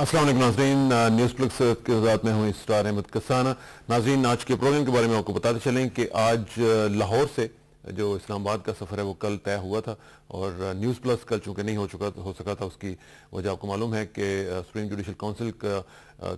अस्सलाम वालेकुम नाज़रीन, न्यूज़ प्लस के साथ में हूँ स्टार अहमद कसाना। नाज़रीन, आज के प्रोग्राम के बारे में आपको बताते चलें कि आज लाहौर से जो इस्लामाबाद का सफ़र है वो कल तय हुआ था और न्यूज़ प्लस कल चूँकि नहीं हो सका था। उसकी वजह आपको मालूम है कि सुप्रीम जुडिशल काउंसिल का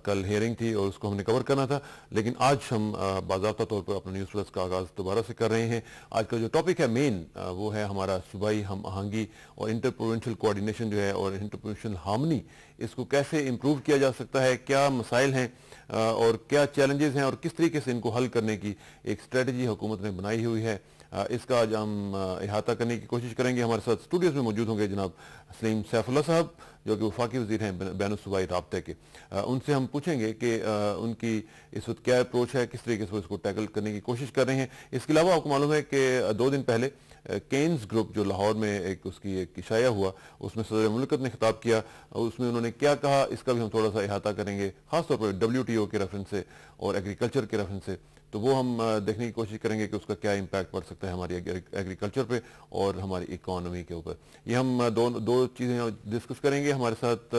कल हियरिंग थी और उसको हमने कवर करना था, लेकिन आज हम बाज़ाब्ता तौर पर अपना न्यूज़ प्लस का आगाज़ दोबारा से कर रहे हैं। आज का जो टॉपिक है मेन वो है हमारा सूबाई हम आहंगी और इंटर प्रोविंशियल कोऑर्डिनेशन जो है और इंटर प्रोविंशियल हार्मनी, इसको कैसे इम्प्रूव किया जा सकता है, क्या मसाइल हैं और क्या चैलेंजेस हैं और किस तरीके से इनको हल करने की एक स्ट्रेटजी हुकूमत ने बनाई हुई है। इसका आज हम अहाता करने की कोशिश करेंगे। हमारे साथ स्टूडियोज में मौजूद होंगे जनाब सलीम सैफुल्लाह साहब, जो कि वफाकी वज़ीर हैं बैनुल सूबाई राब्ते के। उनसे हम पूछेंगे कि उनकी इस वक्त क्या अप्रोच है, किस तरीके से वो इसको टैकल करने की कोशिश कर रहे हैं। इसके अलावा आपको मालूम है कि 2 दिन पहले केन्स ग्रुप जो लाहौर में उसकी एक इशाया हुआ, उसमें सदर मुल्कत ने खिताब किया, उसमें उन्होंने क्या कहा इसका भी हम थोड़ा सा अहाता करेंगे, खासतौर पर WTO के रेफरेंस से और एग्रीकल्चर के रेफरेंस से। तो वो हम देखने की कोशिश करेंगे कि उसका क्या इम्पैक्ट पड़ सकता है हमारी एग्रीकल्चर पे और हमारी इकोनॉमी के ऊपर। ये हम दो चीज़ें डिस्कस करेंगे। हमारे साथ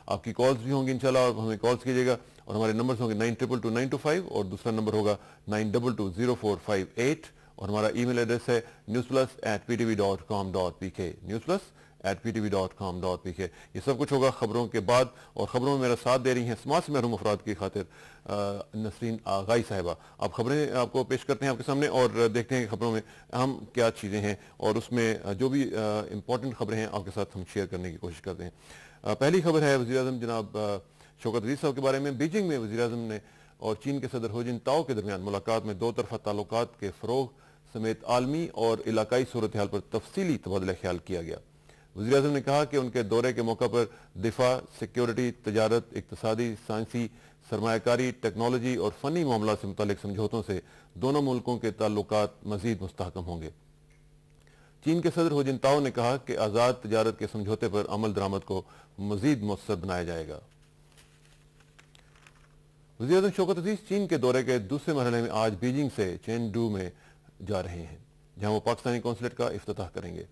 आपकी कॉल्स भी होंगी इंशाल्लाह, आप हमें कॉल्स कीजिएगा और हमारे नंबर्स होंगे 922925 और दूसरा नंबर होगा 922045 और हमारा ईमेल एड्रेस है newsplus@ptv.com.pk newsplus@ptv.com.pk। ये सब कुछ होगा खबरों के बाद, और खबरों में मेरा साथ दे रही हैं समाज से महरूम अफराद की खातिर नसरीन आगाई साहिबा। आप खबरें आपको पेश करते हैं आपके सामने और देखते हैं कि खबरों में अहम क्या चीज़ें हैं और उसमें जो भी इंपॉर्टेंट खबरें हैं आपके साथ हम शेयर करने की कोशिश करते हैं। पहली खबर है वज़ीर आज़म जनाब शौकत अजीज साहब के बारे में। बीजिंग में वज़ीर आज़म ने और चीन के सदर हो जिनताओ के दरमियान मुलाकात में दो तरफा ताल्लुकात के फ़रोग़ समेत आलमी और इलाकाई सूरत हाल पर तफसीली तबादला ख्याल किया गया। वज़ीर आज़म ने कहा कि उनके दौरे के मौका पर दिफा, सिक्योरिटी, तजारत, इक़्तिसादी, साइंसी, सरमायाकारी, टेक्नोलॉजी और फ़नी मामला से मुतालिक समझौतों से दोनों मुल्कों के ताल्लुकात मज़ीद मुस्तहकम होंगे। चीन के सदर हो जिनताओ ने कहा कि आज़ाद तजारत के समझौते पर अमल दरामद को मज़ीद मुअस्सर बनाया जाएगा। वज़ीर आज़म शौकत अजीज चीन के दौरे के दूसरे मरहले में आज बीजिंग से चेंगडू में जा रहे हैं, जहां वो पाकिस्तानी कौंसलेट का इफ्तिताह करेंगे।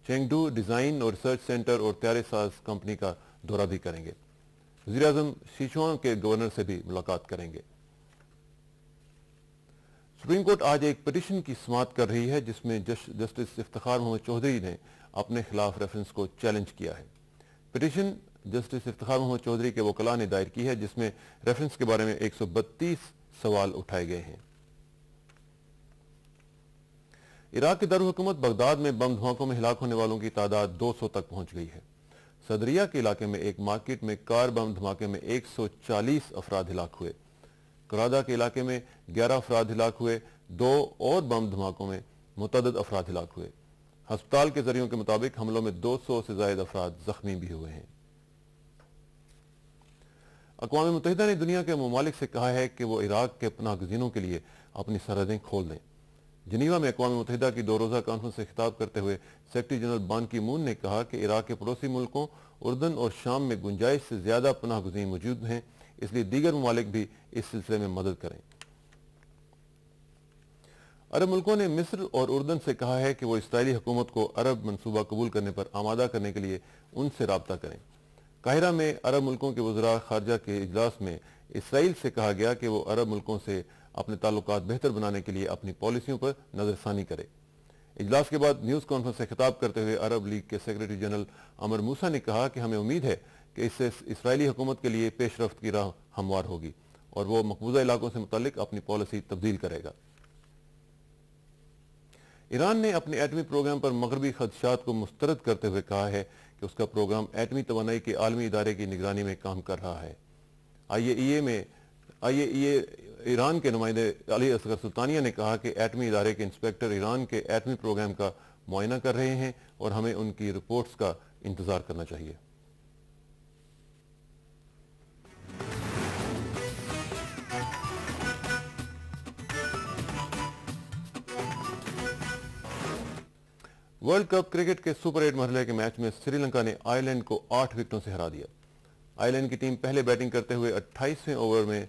चेंगडू डिज़ाइन और रिसर्च सेंटर और तैयारी साज कंपनी का दौरा भी करेंगे। वज़ीर आज़म सिचुआन के गवर्नर से भी मुलाकात करेंगे। सुप्रीम कोर्ट आज एक पिटीशन की समाअत कर रही है जिसमें जस्टिस इफ्तिखार मोहम्मद चौधरी ने अपने खिलाफ रेफरेंस को चैलेंज किया है। पिटीशन जस्टिस इफ्तिखार मोहम्मद चौधरी के वकला ने दायर की है, जिसमें रेफरेंस के बारे में 132 सवाल उठाए गए हैं। इराक के दारुल-हुकूमत बगदाद में बम धमाकों में हिलाक होने वालों की तादाद 200 तक पहुंच गई है। सदरिया के इलाके में एक मार्केट में कार बम धमाके में 140 अफराद हिलाक हुए। करादा के इलाके में 11 अफराद हिलाक हुए। 2 और बम धमाकों में मुतअद्दिद अफराद हिलाक हुए। हस्पताल के जरियों के मुताबिक हमलों में 200 से ज्यादा अफराद जख्मी भी हुए हैं। अक़वाम मुत्तहिदा ने दुनिया के ममालिक से कहा है कि वो इराक के पनाह गज़ीनों के लिए अपनी सरहदें खोल दें। जिनीवा में अक़वाम मुत्तहिदा की 2 रोज़ा कॉन्फ्रेंस से खिताब करते हुए सेक्रेटरी जनरल बान की मून ने कहा कि इराक के पड़ोसी मुल्कों उर्दन और शाम में गुंजाइश से ज्यादा पनाह गुज़ीन मौजूद हैं, इसलिए दीगर ममालिक भी इस सिलसिले में मदद करें। अरब मुल्कों ने मिस्र और उर्दन से कहा है कि वो इसराइली हुकूमत को अरब मनसूबा कबूल करने पर आमादा करने के लिए उनसे राब्ता करें। काहिरा में अरब मुल्कों के वज़रा खारजा के इजलास में इसराइल से कहा गया कि वो अरब मुल्कों से अपने ताल्लुकात बेहतर बनाने के लिए अपनी पॉलिसियों पर नजरसानी करे। इजलास के बाद न्यूज़ कॉन्फ्रेंस से खिताब करते हुए अरब लीग के सेक्रेटरी जनरल अमर मूसा ने कहा कि हमें उम्मीद है कि इससे इसराइली हुकूमत के लिए पेशरफ्त की राह हमवार होगी और वो मकबूजा इलाकों से मुतालिक अपनी पॉलिसी तब्दील करेगा। ईरान ने अपने एटमी प्रोग्राम पर मगरबी खदशात को मुस्तरद करते हुए कहा है कि उसका प्रोग्राम एटमी तवानाई के आलमी इदारे की निगरानी में काम कर रहा है। IAEA ईरान के नुमाइंदे अली असगर सुल्तानिया ने कहा कि एटमी इदारे के इंस्पेक्टर ईरान के एटमी प्रोग्राम का मुआयना कर रहे हैं और हमें उनकी रिपोर्ट्स का इंतजार करना चाहिए। वर्ल्ड कप क्रिकेट के सुपर 8 मरहले के मैच में श्रीलंका ने आयरलैंड को 8 विकेटों से हरा दिया। आयरलैंड की टीम पहले बैटिंग करते हुए 28वें ओवर में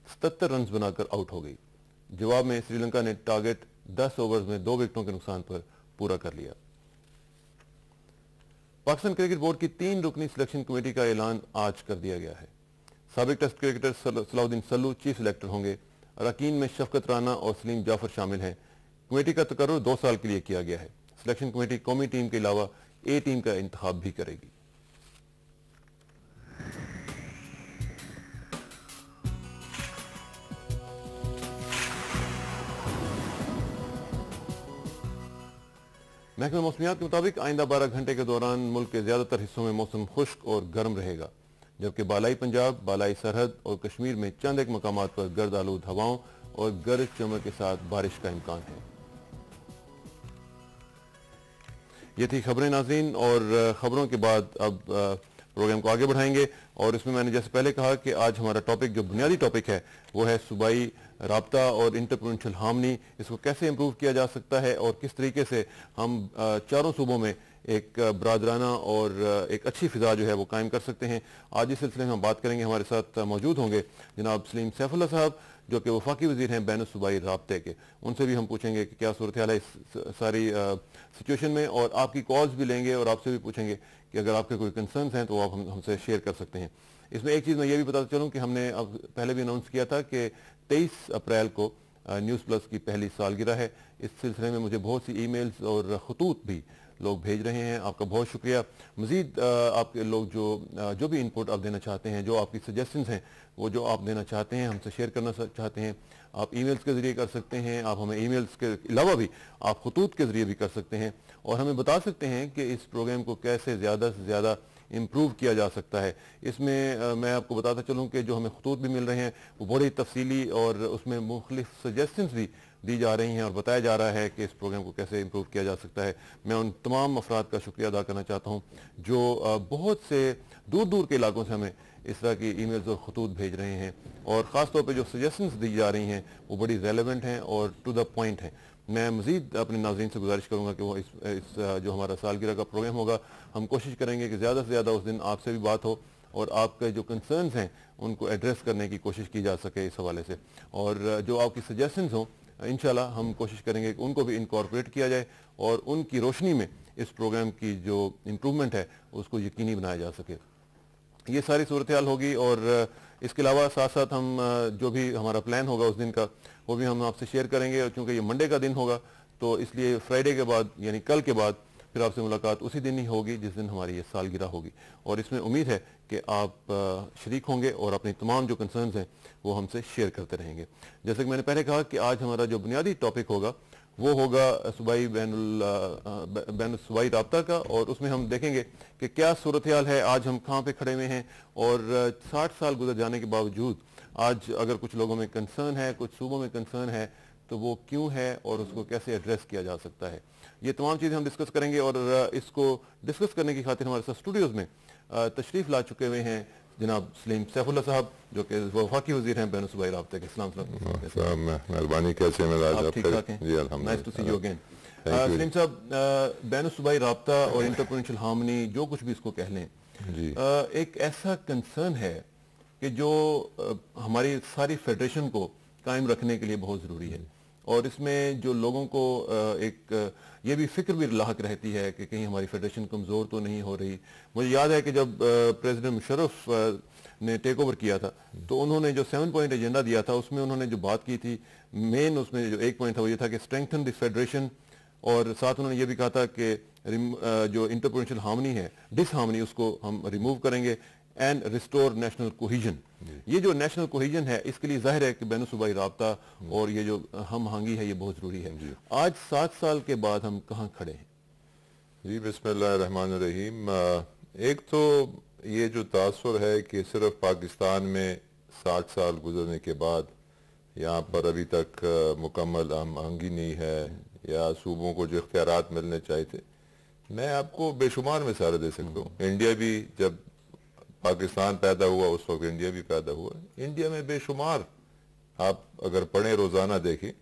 77 रन बनाकर आउट हो गई। जवाब में श्रीलंका ने टारगेट 10 ओवर्स में 2 विकेटों के नुकसान पर पूरा कर लिया। पाकिस्तान क्रिकेट बोर्ड की 3 रुकनी सिलेक्शन कमेटी का ऐलान आज कर दिया गया है। साबिक test cricketer Salahuddin Sallu chief selector होंगे। अरकान में शफकत राना और सलीम जाफर शामिल हैं। कमेटी का तकर्रुर 2 साल के लिए किया गया है। सिलेक्शन कमेटी कौमी टीम के अलावा ए टीम का इंतखाब भी करेगी। महकमा मौसमियात के मुताबिक आइंदा 12 घंटे के दौरान मुल्क के ज्यादातर हिस्सों में मौसम खुश्क और गर्म रहेगा, जबकि बालाई पंजाब, बालाई सरहद और कश्मीर में चंद एक मकामात पर गर्द आलूद हवाओं और गरज चमक के साथ बारिश का इम्कान है। ये थी खबरें नाज़रीन, और खबरों के बाद अब प्रोग्राम को आगे बढ़ाएंगे। और इसमें मैंने जैसे पहले कहा कि आज हमारा टॉपिक, जो बुनियादी टॉपिक है, वो है सूबाई राब्ता और इंटरप्रोविंशियल हार्मनी। इसको कैसे इम्प्रूव किया जा सकता है और किस तरीके से हम चारों सूबों में एक बरादराना और एक अच्छी फिजा जो है वो कायम कर सकते हैं। आज इस सिलसिले में हम बात करेंगे। हमारे साथ मौजूद होंगे जनाब सलीम सैफुल्लाह साहब, जो कि वफाकी वजीर हैं बैन सूबाई राब्ते के। उनसे भी हम पूछेंगे कि क्या सूरत हाल है इस सारी सिचुएशन में, और आपकी कॉल्स भी लेंगे और आपसे भी पूछेंगे कि अगर आपके कोई कंसर्न्स हैं तो आप हमसे शेयर कर सकते हैं। इसमें एक चीज़ मैं ये भी बता चलूँ कि हमने अब पहले भी अनाउंस किया था कि 23 अप्रैल को न्यूज़ प्लस की पहली सालगिरह है। इस सिलसिले में मुझे बहुत सी ईमेल्स और खतूत भी लोग भेज रहे हैं। आपका बहुत शुक्रिया। मज़ीद आपके लोग जो भी इनपुट आप देना चाहते हैं, जो आपकी सजेशंस हैं, वो जो आप देना चाहते हैं, हमसे शेयर करना चाहते हैं, आप ईमेल्स के ज़रिए कर सकते हैं। आप हमें ईमेल्स के अलावा भी आप खतूत के ज़रिए भी कर सकते हैं और हमें बता सकते हैं कि इस प्रोग्राम को कैसे ज़्यादा से ज़्यादा इम्प्रूव किया जा सकता है। इसमें मैं आपको बताता चलूँ कि जो हमें खतूत भी मिल रहे हैं वो बड़ी तफसीली और उसमें मुख्तलिफ सजेशंस भी दी जा रही हैं और बताया जा रहा है कि इस प्रोग्राम को कैसे इम्प्रूव किया जा सकता है। मैं उन तमाम अफराद का शुक्रिया अदा करना चाहता हूँ जो बहुत से दूर दूर के इलाकों से हमें इस तरह की ईमेल्स और खतूत भेज रहे हैं, और ख़ास तौर पे जो सजेशंस दी जा रही हैं वो बड़ी रेलेवेंट हैं और टू द पॉइंट हैं। मैं मज़ीद अपने नाज़रीन से गुजारिश करूँगा कि वो इस जो हमारा सालगिरह का प्रोग्राम होगा, हम कोशिश करेंगे कि ज़्यादा से ज़्यादा उस दिन आपसे भी बात हो और आपके जो कंसर्न्स हैं उनको एड्रेस करने की कोशिश की जा सके इस हवाले से। और जो आपकी सजेशंस हों इंशाल्लाह हम कोशिश करेंगे कि उनको भी इनकॉर्पोरेट किया जाए और उनकी रोशनी में इस प्रोग्राम की जो इम्प्रूवमेंट है उसको यकीनी बनाया जा सके। ये सारी सूरत हाल होगी, और इसके अलावा साथ साथ हम जो भी हमारा प्लान होगा उस दिन का वो भी हम आपसे शेयर करेंगे। और चूँकि ये मंडे का दिन होगा तो इसलिए फ्राइडे के बाद यानी कल के बाद फिर आपसे मुलाकात उसी दिन ही होगी जिस दिन हमारी ये सालगिरह होगी। और इसमें उम्मीद है कि आप शरीक होंगे और अपनी तमाम जो कंसर्न्स हैं वो हमसे शेयर करते रहेंगे। जैसे कि मैंने पहले कहा कि आज हमारा जो बुनियादी टॉपिक होगा वो होगा सूबाई बैन सूबाई राब्ता का, और उसमें हम देखेंगे कि क्या सूरत हाल है, आज हम कहाँ पे खड़े हुए हैं, और 60 साल गुजर जाने के बावजूद आज अगर कुछ लोगों में कंसर्न है, कुछ सूबों में कंसर्न है, तो वो क्यों है और उसको कैसे एड्रेस किया जा सकता है। ये तमाम चीज़ें हम डिस्कस करेंगे, और इसको डिस्कस करने की खातिर हमारे साथ स्टूडियोज़ में तशरीफ़ ला चुके हुए हैं जनाब सलीम सैफुल्लाह साहब, जो कि वफाकी वज़ीर हैं बैन सूबाई राब्ते के। मेहरबानी, कैसे आप ठीक ठाक हैं? Nice to see you again. Saleem साहब, बैन सूबाई राब्ता और इंटरप्रोविंशियल हार्मनी जो कुछ भी इसको कह लें, एक ऐसा कंसर्न है कि जो हमारी सारी फेडरेशन को कायम रखने के लिए बहुत ज़रूरी है, और इसमें जो लोगों को एक ये भी फिक्र भी लाहक रहती है कि कहीं हमारी फेडरेशन कमज़ोर तो नहीं हो रही। मुझे याद है कि जब प्रेसिडेंट मुशर्रफ ने टेक ओवर किया था तो उन्होंने जो 7 पॉइंट एजेंडा दिया था उसमें उन्होंने जो बात की थी, मेन उसमें जो एक पॉइंट था वो ये था कि स्ट्रेंथन द फेडरेशन, और साथ उन्होंने ये भी कहा था कि जो इंटरप्रोविंशियल हार्मनी है, डिसहार्मनी, उसको हम रिमूव करेंगे एंड रिस्टोर नेशनल कोहिजन। ये जो नेशनल कोहिजन है इसके लिए जाहिर है कि बैन सूबाई राब्ता और ये जो हम आहंगी है ये बहुत जरूरी है। आज 7 साल के बाद हम कहाँ खड़े हैं? जी, बिस्मिल्लाहिर्रहमानिर्रहीम। एक तो ये जो तासुर है कि सिर्फ पाकिस्तान में 60 साल गुजरने के बाद यहाँ पर अभी तक मुकम्मल हम आहंगी नहीं है या सूबों को जो इख्तियारात मिलने चाहिए थे, मैं आपको बेशुमार मिसालें दे सकता हूँ। इंडिया भी जब पाकिस्तान पैदा हुआ उस वक्त इंडिया भी पैदा हुआ। इंडिया में बेशुमार, आप अगर पढ़ें रोजाना देखें,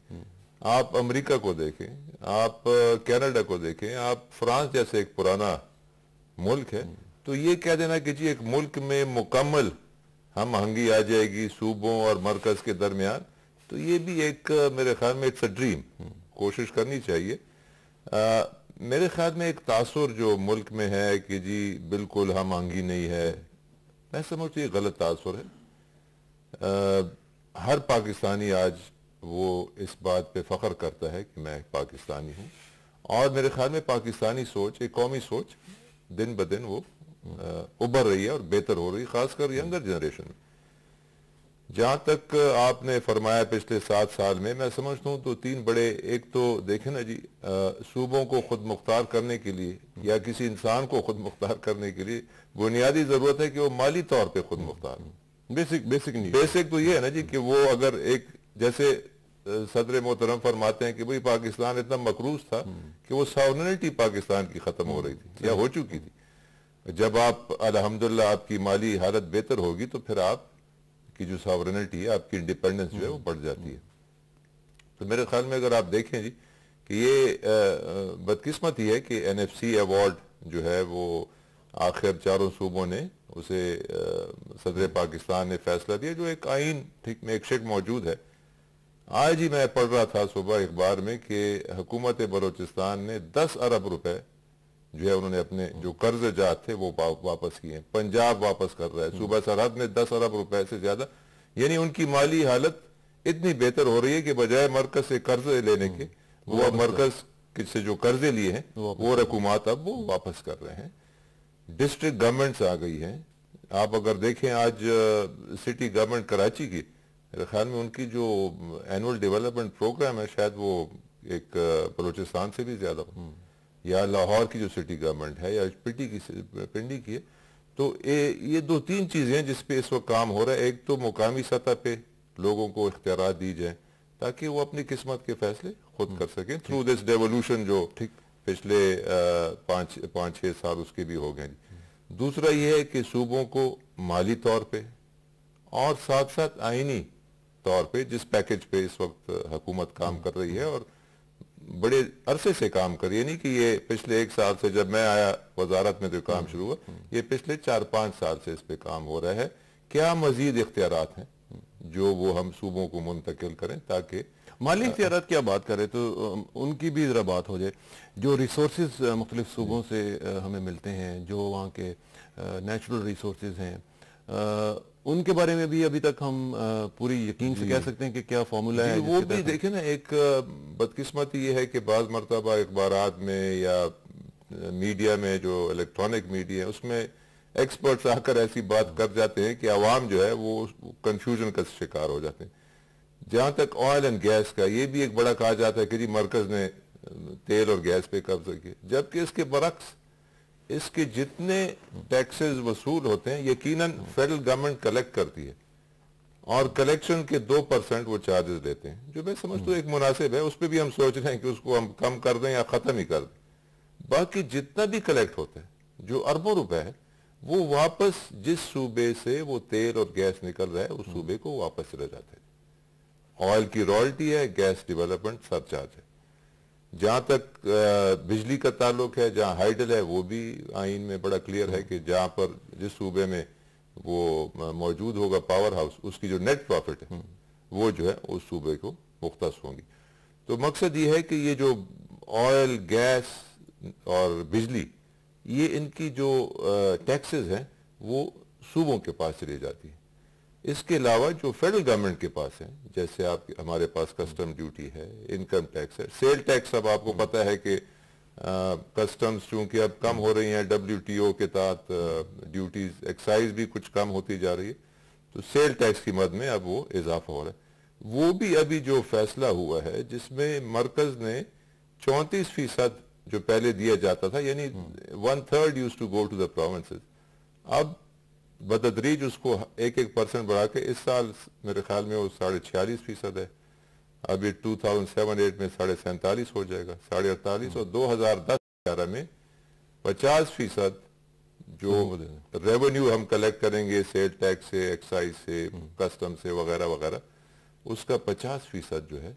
आप अमेरिका को देखें, आप कनाडा को देखें, आप फ्रांस जैसे एक पुराना मुल्क है, तो ये कह देना कि जी एक मुल्क में मुकम्मल हम आहंगी आ जाएगी सूबों और मरकज के दरमियान, तो ये भी एक मेरे ख्याल में इट्स अ ड्रीम। कोशिश करनी चाहिए। میرے خیال میں ایک تاثر جو ملک میں ہے کہ جی بالکل ہم آہنگی نہیں ہے، میں سمجھتا ہوں یہ غلط تاثر ہے۔ ہر پاکستانی آج وہ اس بات پہ فخر کرتا ہے کہ میں پاکستانی ہوں، اور میرے خیال میں پاکستانی سوچ، ایک قومی سوچ دن بدن وہ ابھر رہی ہے اور بہتر ہو رہی ہے، خاص کر ینگر جنریشن میں۔ جہاں تک آپ نے فرمایا پچھلے 7 سال میں سمجھتا ہوں تو 3 بڑے، ایک تو دیکھیں نا جی، صوبوں کو خود مختار کرنے کے لیے یا کسی انسان کو خود مختار کرنے کے لیے بنیادی ضرورت ہے کہ وہ مالی طور پہ خود مختار ہو۔ بیسک تو یہ ہے نا جی کہ وہ اگر ایک، جیسے صدر محترم فرماتے ہیں کہ بھئی پاکستان اتنا مقروض تھا کہ وہ ساورنٹی پاکستان کی ختم ہو رہی تھی یا ہو چکی تھی۔ جب آپ الحمدللہ آپ کی مالی حالت بہتر ہوگی تو پھر آپ کی جو ساورنٹی ہے، آپ کی انڈیپینڈنس جو ہے وہ بڑھ جاتی ہے۔ تو میرے خیال میں اگر آپ دیکھیں جی کہ یہ بدقسمتی ہے کہ این ایف سی ایوارڈ جو ہے وہ آخر 4 صوبوں نے اسے صدر پاکستان نے فیصلہ دیا، جو ایک آئین ٹھیک میں ایک شک موجود ہے۔ آج ہی میں پڑھ رہا تھا صبح اخبار میں کہ حکومت بلوچستان نے 10 ارب روپے جو ہے انہوں نے اپنے جو قرض جات تھے وہ واپس کیے ہیں۔ پنجاب واپس کر رہا ہے، صوبہ سرحد میں 10 ارب روپے سے زیادہ، یعنی ان کی مالی حالت اتنی بہتر ہو رہی ہے کہ بجائے مرکز سے قرض لینے کے، وہ اب مرکز سے جو قرضے لیے ہیں وہ رقومات اب وہ واپس کر رہے ہیں۔ ڈسٹرکٹ گورنمنٹس آ گئی ہیں۔ آپ اگر دیکھیں آج سٹی گورنمنٹ کراچی کی، میرے خیال میں ان کی جو اینول ڈیولپمنٹ پروگرام ہے شاید وہ ایک بلوچستان سے بھی زیادہ ہو، یا لاہور کی جو سٹی گورنمنٹ ہے یا پنڈی کی ہے۔ تو یہ 2-3 چیزیں ہیں جس پہ اس وقت کام ہو رہا ہے۔ ایک تو مقامی سطح پہ لوگوں کو اختیارات دی جائیں تاکہ وہ اپنی قسمت کے فیصلے خود کر سکیں تھرو دس ڈیولوشن جو پچھلے 5-6 سال اس کے بھی ہو گئے۔ دوسرا یہ ہے کہ صوبوں کو مالی طور پہ اور ساتھ ساتھ آئینی طور پہ، جس پیکج پہ اس وقت حکومت کام کر رہی ہے اور بڑے عرصے سے کام کر رہی ہے، نہیں کہ یہ پچھلے 1 سال سے جب میں آیا وزارت میں جو کام شروع ہوا، یہ پچھلے 4-5 سال سے اس پہ کام ہو رہا ہے۔ کیا مزید اختیارات ہیں جو وہ ہم صوبوں کو منتقل کریں تاکہ مالی اختیارات کی آپ بات کریں تو ان کی بھی ذرا بات ہو جائے۔ جو ریسورسز مختلف صوبوں سے ہمیں ملتے ہیں، جو وہاں کے نیچرل ریسورسز ہیں، ان کے بارے میں بھی ابھی تک ہم پوری یقین سے کہہ سکتے ہیں کہ کیا فارمولہ ہے؟ وہ بھی دیکھیں نا، ایک بدقسمتی یہ ہے کہ بعض مرتبہ اخبارات میں یا میڈیا میں، جو الیکٹرانک میڈیا ہے، اس میں ایکسپرٹس آ کر ایسی بات کر جاتے ہیں کہ عوام جو ہے وہ کنفیوژن کا شکار ہو جاتے ہیں۔ جہاں تک آئل اینڈ گیس کا، یہ بھی ایک بڑا کہا جاتا ہے کہ جی مرکز نے تیل اور گیس پہ قبضہ کیا، جبکہ اس کے برعکس اس کے جتنے ٹیکسز وصول ہوتے ہیں یقیناً فیڈرل گورنمنٹ کلیکٹ کرتی ہے، اور کلیکشن کے 2% وہ چارجز لیتے ہیں، جو میں سمجھتا ہوں ایک مناسب ہے۔ اس پہ بھی ہم سوچ رہے ہیں کہ اس کو ہم کم کر دیں یا ختم ہی کر دیں۔ باقی جتنا بھی کلیکٹ ہوتا ہے، جو اربوں روپے ہے، وہ واپس جس صوبے سے وہ تیل اور گیس نکل رہا ہے اس صوبے کو واپس چلے جاتے ہیں۔ آئل کی رائلٹی ہے، گیس ڈیولپمنٹ سرچارج ہے۔ جہاں تک بجلی کا تعلق ہے، جہاں ہائیڈل ہے، وہ بھی آئین میں بڑا کلیئر ہے کہ جہاں پر جس صوبے میں وہ موجود ہوگا پاور ہاؤس، اس کی جو نیٹ پروفٹ ہے وہ جو ہے اس صوبے کو مختص ہوں گی۔ تو مقصد یہ ہے کہ یہ جو آئل، گیس اور بجلی، یہ ان کی جو ٹیکسز ہیں وہ صوبوں کے پاس چلی جاتی ہیں۔ اس کے علاوہ جو فیڈرل گورنمنٹ کے پاس ہیں، جیسے ہمارے پاس کسٹم ڈیوٹی ہے، انکم ٹیکس ہے، سیل ٹیکس، اب آپ کو پتہ ہے کہ کسٹمز چونکہ اب کم ہو رہی ہیں WTO کے تحت، ڈیوٹیز ایکسائز بھی کچھ کم ہوتی جا رہی ہے، تو سیل ٹیکس کی مد میں اب وہ اضافہ ہو رہا ہے۔ وہ بھی ابھی جو فیصلہ ہوا ہے جس میں مرکز نے 34% جو پہلے دیا جاتا تھا، یعنی 1/3 used to go to the provinces، اب بتدریج اس کو 1% بڑھا کے اس سال میرے خیال میں وہ 46.5% ہے، اب یہ 2007-8 میں 47.5 ہو جائے گا، 48.5، اور 2010-11 میں 50% جو ریونیو ہم کلیکٹ کریں گے سیل ٹیکس سے، ایکسائز سے، کسٹم سے وغیرہ وغیرہ، اس کا 50% جو ہے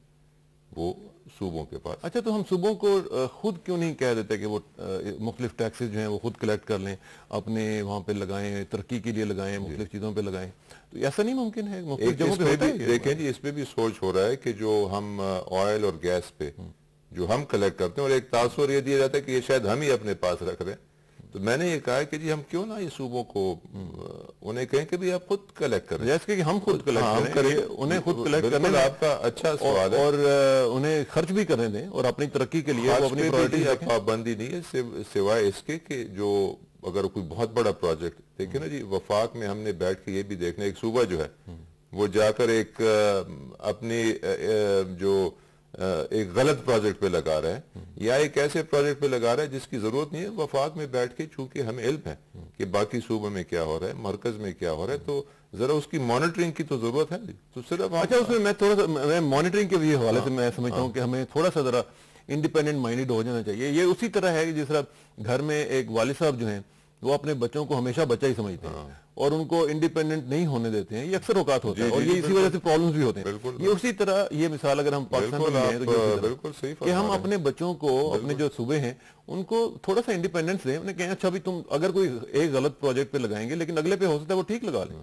وہ صوبوں کے پاس۔ اچھا، تو ہم صوبوں کو خود کیوں نہیں کہہ دیتے کہ وہ مختلف ٹیکسز جو ہیں وہ خود کلیکٹ کر لیں، اپنے وہاں پہ لگائیں، ترقی کے لیے لگائیں، مختلف چیزوں پہ لگائیں؟ تو ایسا نہیں ممکن ہے؟ مختلف جگہوں پہ ہوتا ہے۔ دیکھیں جی، اس پہ بھی سوچ ہو رہا ہے کہ جو ہم آئل اور گیس پہ جو ہم کلیکٹ کرتے ہیں، اور ایک تاثر یہ دیا جاتا ہے کہ یہ شاید ہم ہی اپنے پاس رکھ رہے ہیں. تو میں نے یہ کہا کہ جی ہم کیوں نہ یہ صوبوں کو انہیں کہیں کہ بھی آپ خود کلیکٹ کریں، جیسے کہ ہم خود کلیکٹ کریں، انہیں خود کلیکٹ کرنے بالکل آپ کا اچھا سوال ہے، اور انہیں خرچ بھی کرنے دیں اور اپنی ترقی کے لیے وہ اپنی پرائرٹی پابندی نہیں ہے سوائے اس کے کہ جو اگر کوئی بہت بڑا پروجیکٹ دیکھیں نا جی، وفاق میں ہم نے بیٹھ کے یہ بھی دیکھنا ایک صوبہ جو ہے وہ جا کر ایک اپنی جو ایک غلط پروجیکٹ پہ لگا رہا ہے یا ایک ایسے پروجیکٹ پہ لگا رہا ہے جس کی ضرورت نہیں ہے. وفاق میں بیٹھ کے چونکہ ہمیں علم ہے کہ باقی صوبوں میں کیا ہو رہا ہے، مرکز میں کیا ہو رہا ہے، تو ذرا اس کی مانیٹرنگ کی تو ضرورت ہے. تو صرف اچھا اس میں تھوڑا سا میں مانیٹرنگ کے بھی حوالے سے میں سمجھتا ہوں کہ ہمیں تھوڑا سا ذرا انڈیپینڈنٹ مائنڈڈ ہو جانا چاہیے. یہ اسی طرح ہے کہ جس طرح گھر میں ایک والد صاحب جو ہیں وہ اپنے بچوں کو ہمیشہ بچہ ہی سمجھتے ہیں اور ان کو انڈیپینڈنٹ نہیں ہونے دیتے ہیں. یہ اکثر اوقات ہوتا ہے اور یہ اسی وجہ سے پرابلمز بھی ہوتے ہیں. یہ اسی طرح یہ مثال اگر ہم پاکستان میں لیں تو بالکل صحیح کہ ہم اپنے بچوں کو اپنے جو صوبے ہیں ان کو تھوڑا سا انڈیپینڈنس دیں. انہیں کہیں اچھا بھی تم اگر کوئی ایک غلط پروجیکٹ پہ لگائیں گے لیکن اگلے پہ ہو سکتا ہے وہ ٹھیک لگا لیں.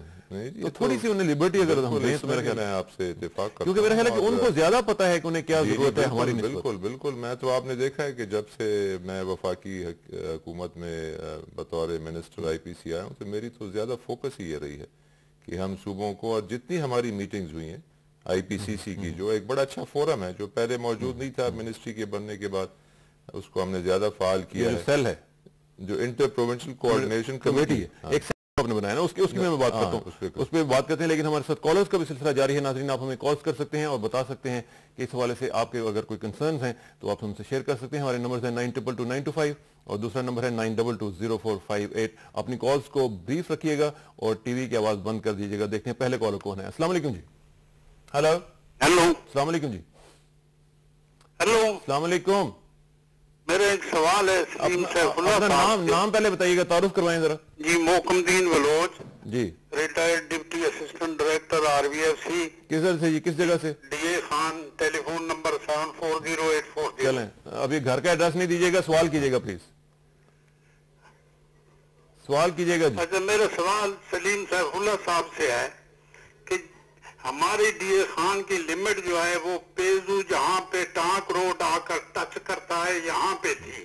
تو تھوڑی سی انہیں لبرٹی اگر ہم دیں تو میرا خیال ہے آپ سے اتفاق کرتا ہوں، کیونکہ میرا خیال ہے کہ ان کو زیادہ پتہ ہے کہ انہیں کیا ضرورت ہے ہماری نسبت. بالکل بالکل. میں تو آپ نے دیکھا ہے کہ جب سے میں وفاقی حکومت میں بطور منسٹر آئی پی سی آیا ہوں تو میری تو زیادہ فوکس ہی یہ رہی ہے کہ ہم صوبوں کو، اور جتنی ہماری میٹنگز ہوئی ہیں آئی پی سی سی کی جو ایک بڑا اچھا فورم ہے جو پہلے موجود نہیں تھا منسٹری کے بننے کے بعد، اس کو ہم نے زیادہ فعال کیا ہے. سیل ہے جو انٹر پروونشل کوآرڈینیشن کمیٹی ہے، ایک آپ نے بنایا نا، اس کی میں بات کرتا ہوں، اس پہ بات کرتے ہیں. لیکن ہمارے ساتھ کالرز کا بھی سلسلہ جاری ہے. ناظرین آپ ہمیں کالز کر سکتے ہیں اور بتا سکتے ہیں کہ اس حوالے سے آپ کے اگر کوئی کنسرنز ہیں تو آپ ہم سے شیئر کر سکتے ہیں. ہمارے نمبرز ہیں 922925 اور دوسرا نمبر ہے 92204458. اپنی کالز کو بریف رکھیے گا اور ٹی وی کی آواز بند کر دیجیے گا. دیکھتے ہیں پہلے کالر کون ہے. السلام علیکم جی. ہیلو السلام علیکم جی. ہیلو السلام علیکم. میرا ایک سوال ہے سلیم سیف اللہ اپنا نام پہلے بتائیے گا، تعارف کروائیں ذرا. جی Mohkam uddin Baloch ji, retired deputy assistant director R B F C. کس سے جی، کس جگہ سے؟ D A Khan, telephone number 740840. چلیں اب یہ گھر کا ایڈریس نہیں دیجیے گا، سوال کیجیے گا پلیز، سوال کیجیے گا جی. اچھا میرا سوال سلیم سیف اللہ صاحب سے ہے کہ ہماری ڈی اے خان کی لمٹ جو ہے وہ پیزو جہاں پہ ٹانک روڈ آ کر ٹچ کرتا ہے یہاں پہ تھی،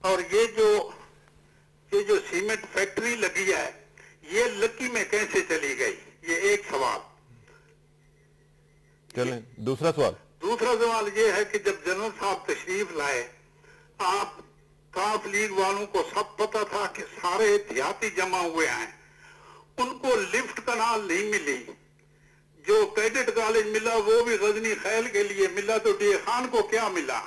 اور یہ جو سیمنٹ فیکٹری لگی ہے یہ لکی میں کیسے چلی گئی؟ یہ ایک سوال. چلیں دوسرا سوال. دوسرا سوال یہ ہے کہ جب جنرل صاحب تشریف لائے، آپ کاف لیگ والوں کو سب پتا تھا کہ سارے دیہاتی جمع ہوئے ہیں، ان کو لفٹ کنال نہیں ملی. جو کیڈٹ کالج ملا وہ بھی غزنی خیل کے لیے ملا، تو ڈی اے خان کو کیا ملا؟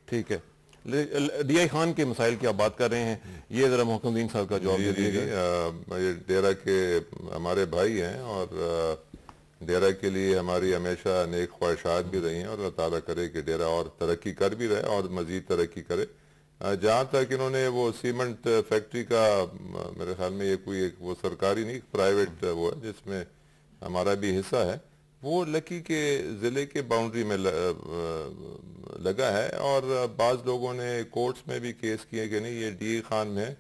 ٹھیک ہے، ڈی آئی خان کے مسائل کی آپ بات کر رہے ہیں، یہ ذرا محکم الدین صاحب کا جواب دے دیجیے گا. یہ ڈیرہ کے ہمارے بھائی ہیں اور ڈیرہ کے لیے ہماری ہمیشہ نیک خواہشات بھی رہی ہیں، اور اللہ تعالیٰ کرے کہ ڈیرہ اور ترقی کر بھی رہے اور مزید ترقی کرے. جہاں تک انہوں نے وہ سیمنٹ فیکٹری کا، میرے خیال میں یہ کوئی ایک وہ سرکاری نہیں پرائیویٹ وہ ہے جس میں ہمارا بھی حصہ ہے، وہ لکی کے ضلع کے باؤنڈری میں لگا ہے، اور بعض لوگوں نے کورٹس میں بھی کیس کیے کہ نہیں یہ ڈی خان میں ہے.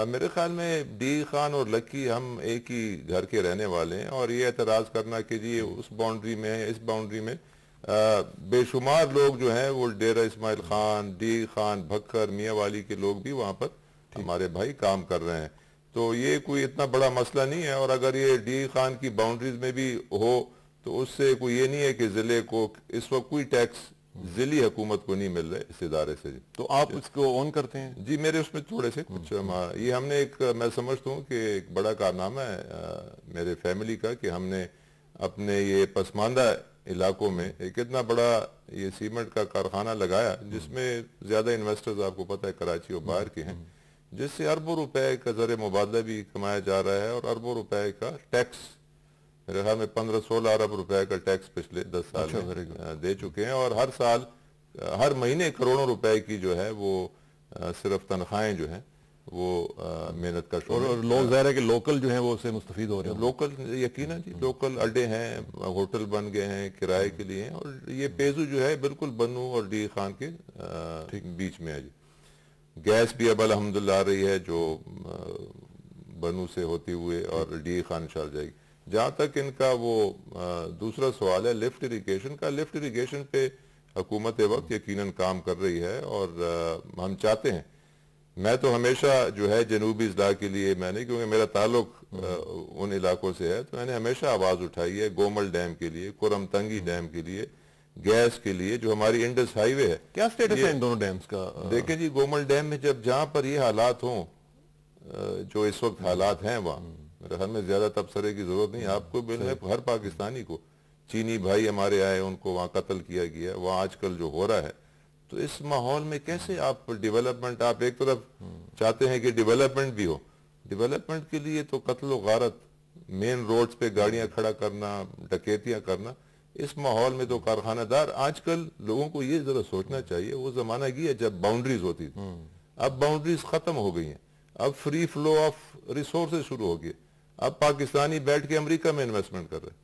میرے خیال میں ڈی خان اور لکی ہم ایک ہی گھر کے رہنے والے ہیں، اور یہ اعتراض کرنا کہ جی اس باؤنڈری میں ہے اس باؤنڈری میں، بے شمار لوگ جو ہیں وہ ڈیرہ اسماعیل خان، ڈی خان، بھکر، میاں والی کے لوگ بھی وہاں پر ہمارے بھائی کام کر رہے ہیں. تو یہ کوئی اتنا بڑا مسئلہ نہیں ہے، اور اگر یہ ڈی خان کی باؤنڈریز میں بھی ہو تو اس سے کوئی یہ نہیں ہے کہ ضلع کو اس وقت کوئی ٹیکس ضلعی حکومت کو نہیں مل رہا اس ادارے سے. تو آپ اس کو اون کرتے ہیں؟ جی میرے اس میں تھوڑے سے کچھ یہ ہم نے ایک، میں سمجھتا ہوں کہ ایک بڑا کارنامہ ہے میرے فیملی کا کہ ہم نے اپنے یہ پسماندہ علاقوں میں ایک اتنا بڑا یہ سیمنٹ کا کارخانہ لگایا جس میں زیادہ انویسٹرز آپ کو پتہ ہے کراچی اور باہر کے ہیں، جس سے اربوں روپے کا زر مبادلہ بھی کمایا جا رہا ہے، اور اربوں روپے کا ٹیکس، میرے خیال میں 15-16 ارب روپے کا ٹیکس پچھلے 10 سال میں دے چکے ہیں، اور ہر سال ہر مہینے کروڑوں روپے کی جو ہے وہ صرف تنخواہیں جو ہیں وہ محنت کا شعور. اور لوگ ظاہر ہے کہ لوکل جو ہیں وہ اس سے مستفید ہو رہے ہیں. لوکل یقیناً جی، لوکل اڈے ہیں، ہوٹل بن گئے ہیں کرائے کے لیے، اور یہ پیزو جو ہے بالکل بنو اور ڈی خان کے بیچ میں ہے. جی گیس بھی اب الحمدللہ آ رہی ہے جو بنو سے ہوتی ہوئے اور ڈی خان چل جائے گی. जहाँ तक इनका वो दूसरा सवाल है लिफ्ट इरिगेशन का, लिफ्ट इरिगेशन पे हुकूमत वक्त यकीनन काम कर रही है और हम चाहते हैं, मैं तो हमेशा जो है जनूबी अजला के लिए मैंने, क्योंकि मेरा ताल्लुक उन इलाकों से है, तो मैंने हमेशा आवाज उठाई है गोमल डैम के लिए, कुरमतंगी डैम के लिए, गैस के लिए, जो हमारी इंडस हाईवे है। क्या स्टेटस है इन दोनों डैम्स का? देखें जी, गोमल डैम में जहां पर ये हालात हों जो इस वक्त हालात हैं, वहाँ मेरे ख्याल में ज्यादा तबसरे की जरूरत नहीं, आपको मिलने हर पाकिस्तानी को, चीनी भाई हमारे आए उनको वहाँ कत्ल किया गया, वहाँ आजकल जो हो रहा है, तो इस माहौल में कैसे आप डेवलपमेंट, आप एक तरफ चाहते हैं कि डेवलपमेंट भी हो, डेवलपमेंट के लिए तो कत्ल गारत, मेन रोड्स पे गाड़ियां खड़ा करना, डकैतियां करना, इस माहौल में तो कारखानादार, आजकल लोगों को ये जरा सोचना चाहिए, वो जमाना गया जब बाउंड्रीज होती थी, अब बाउंड्रीज खत्म हो गई हैं, अब फ्री फ्लो ऑफ रिसोर्सेज शुरू हो गए, अब पाकिस्तानी बैठ के अमेरिका में इन्वेस्टमेंट कर रहे हैं,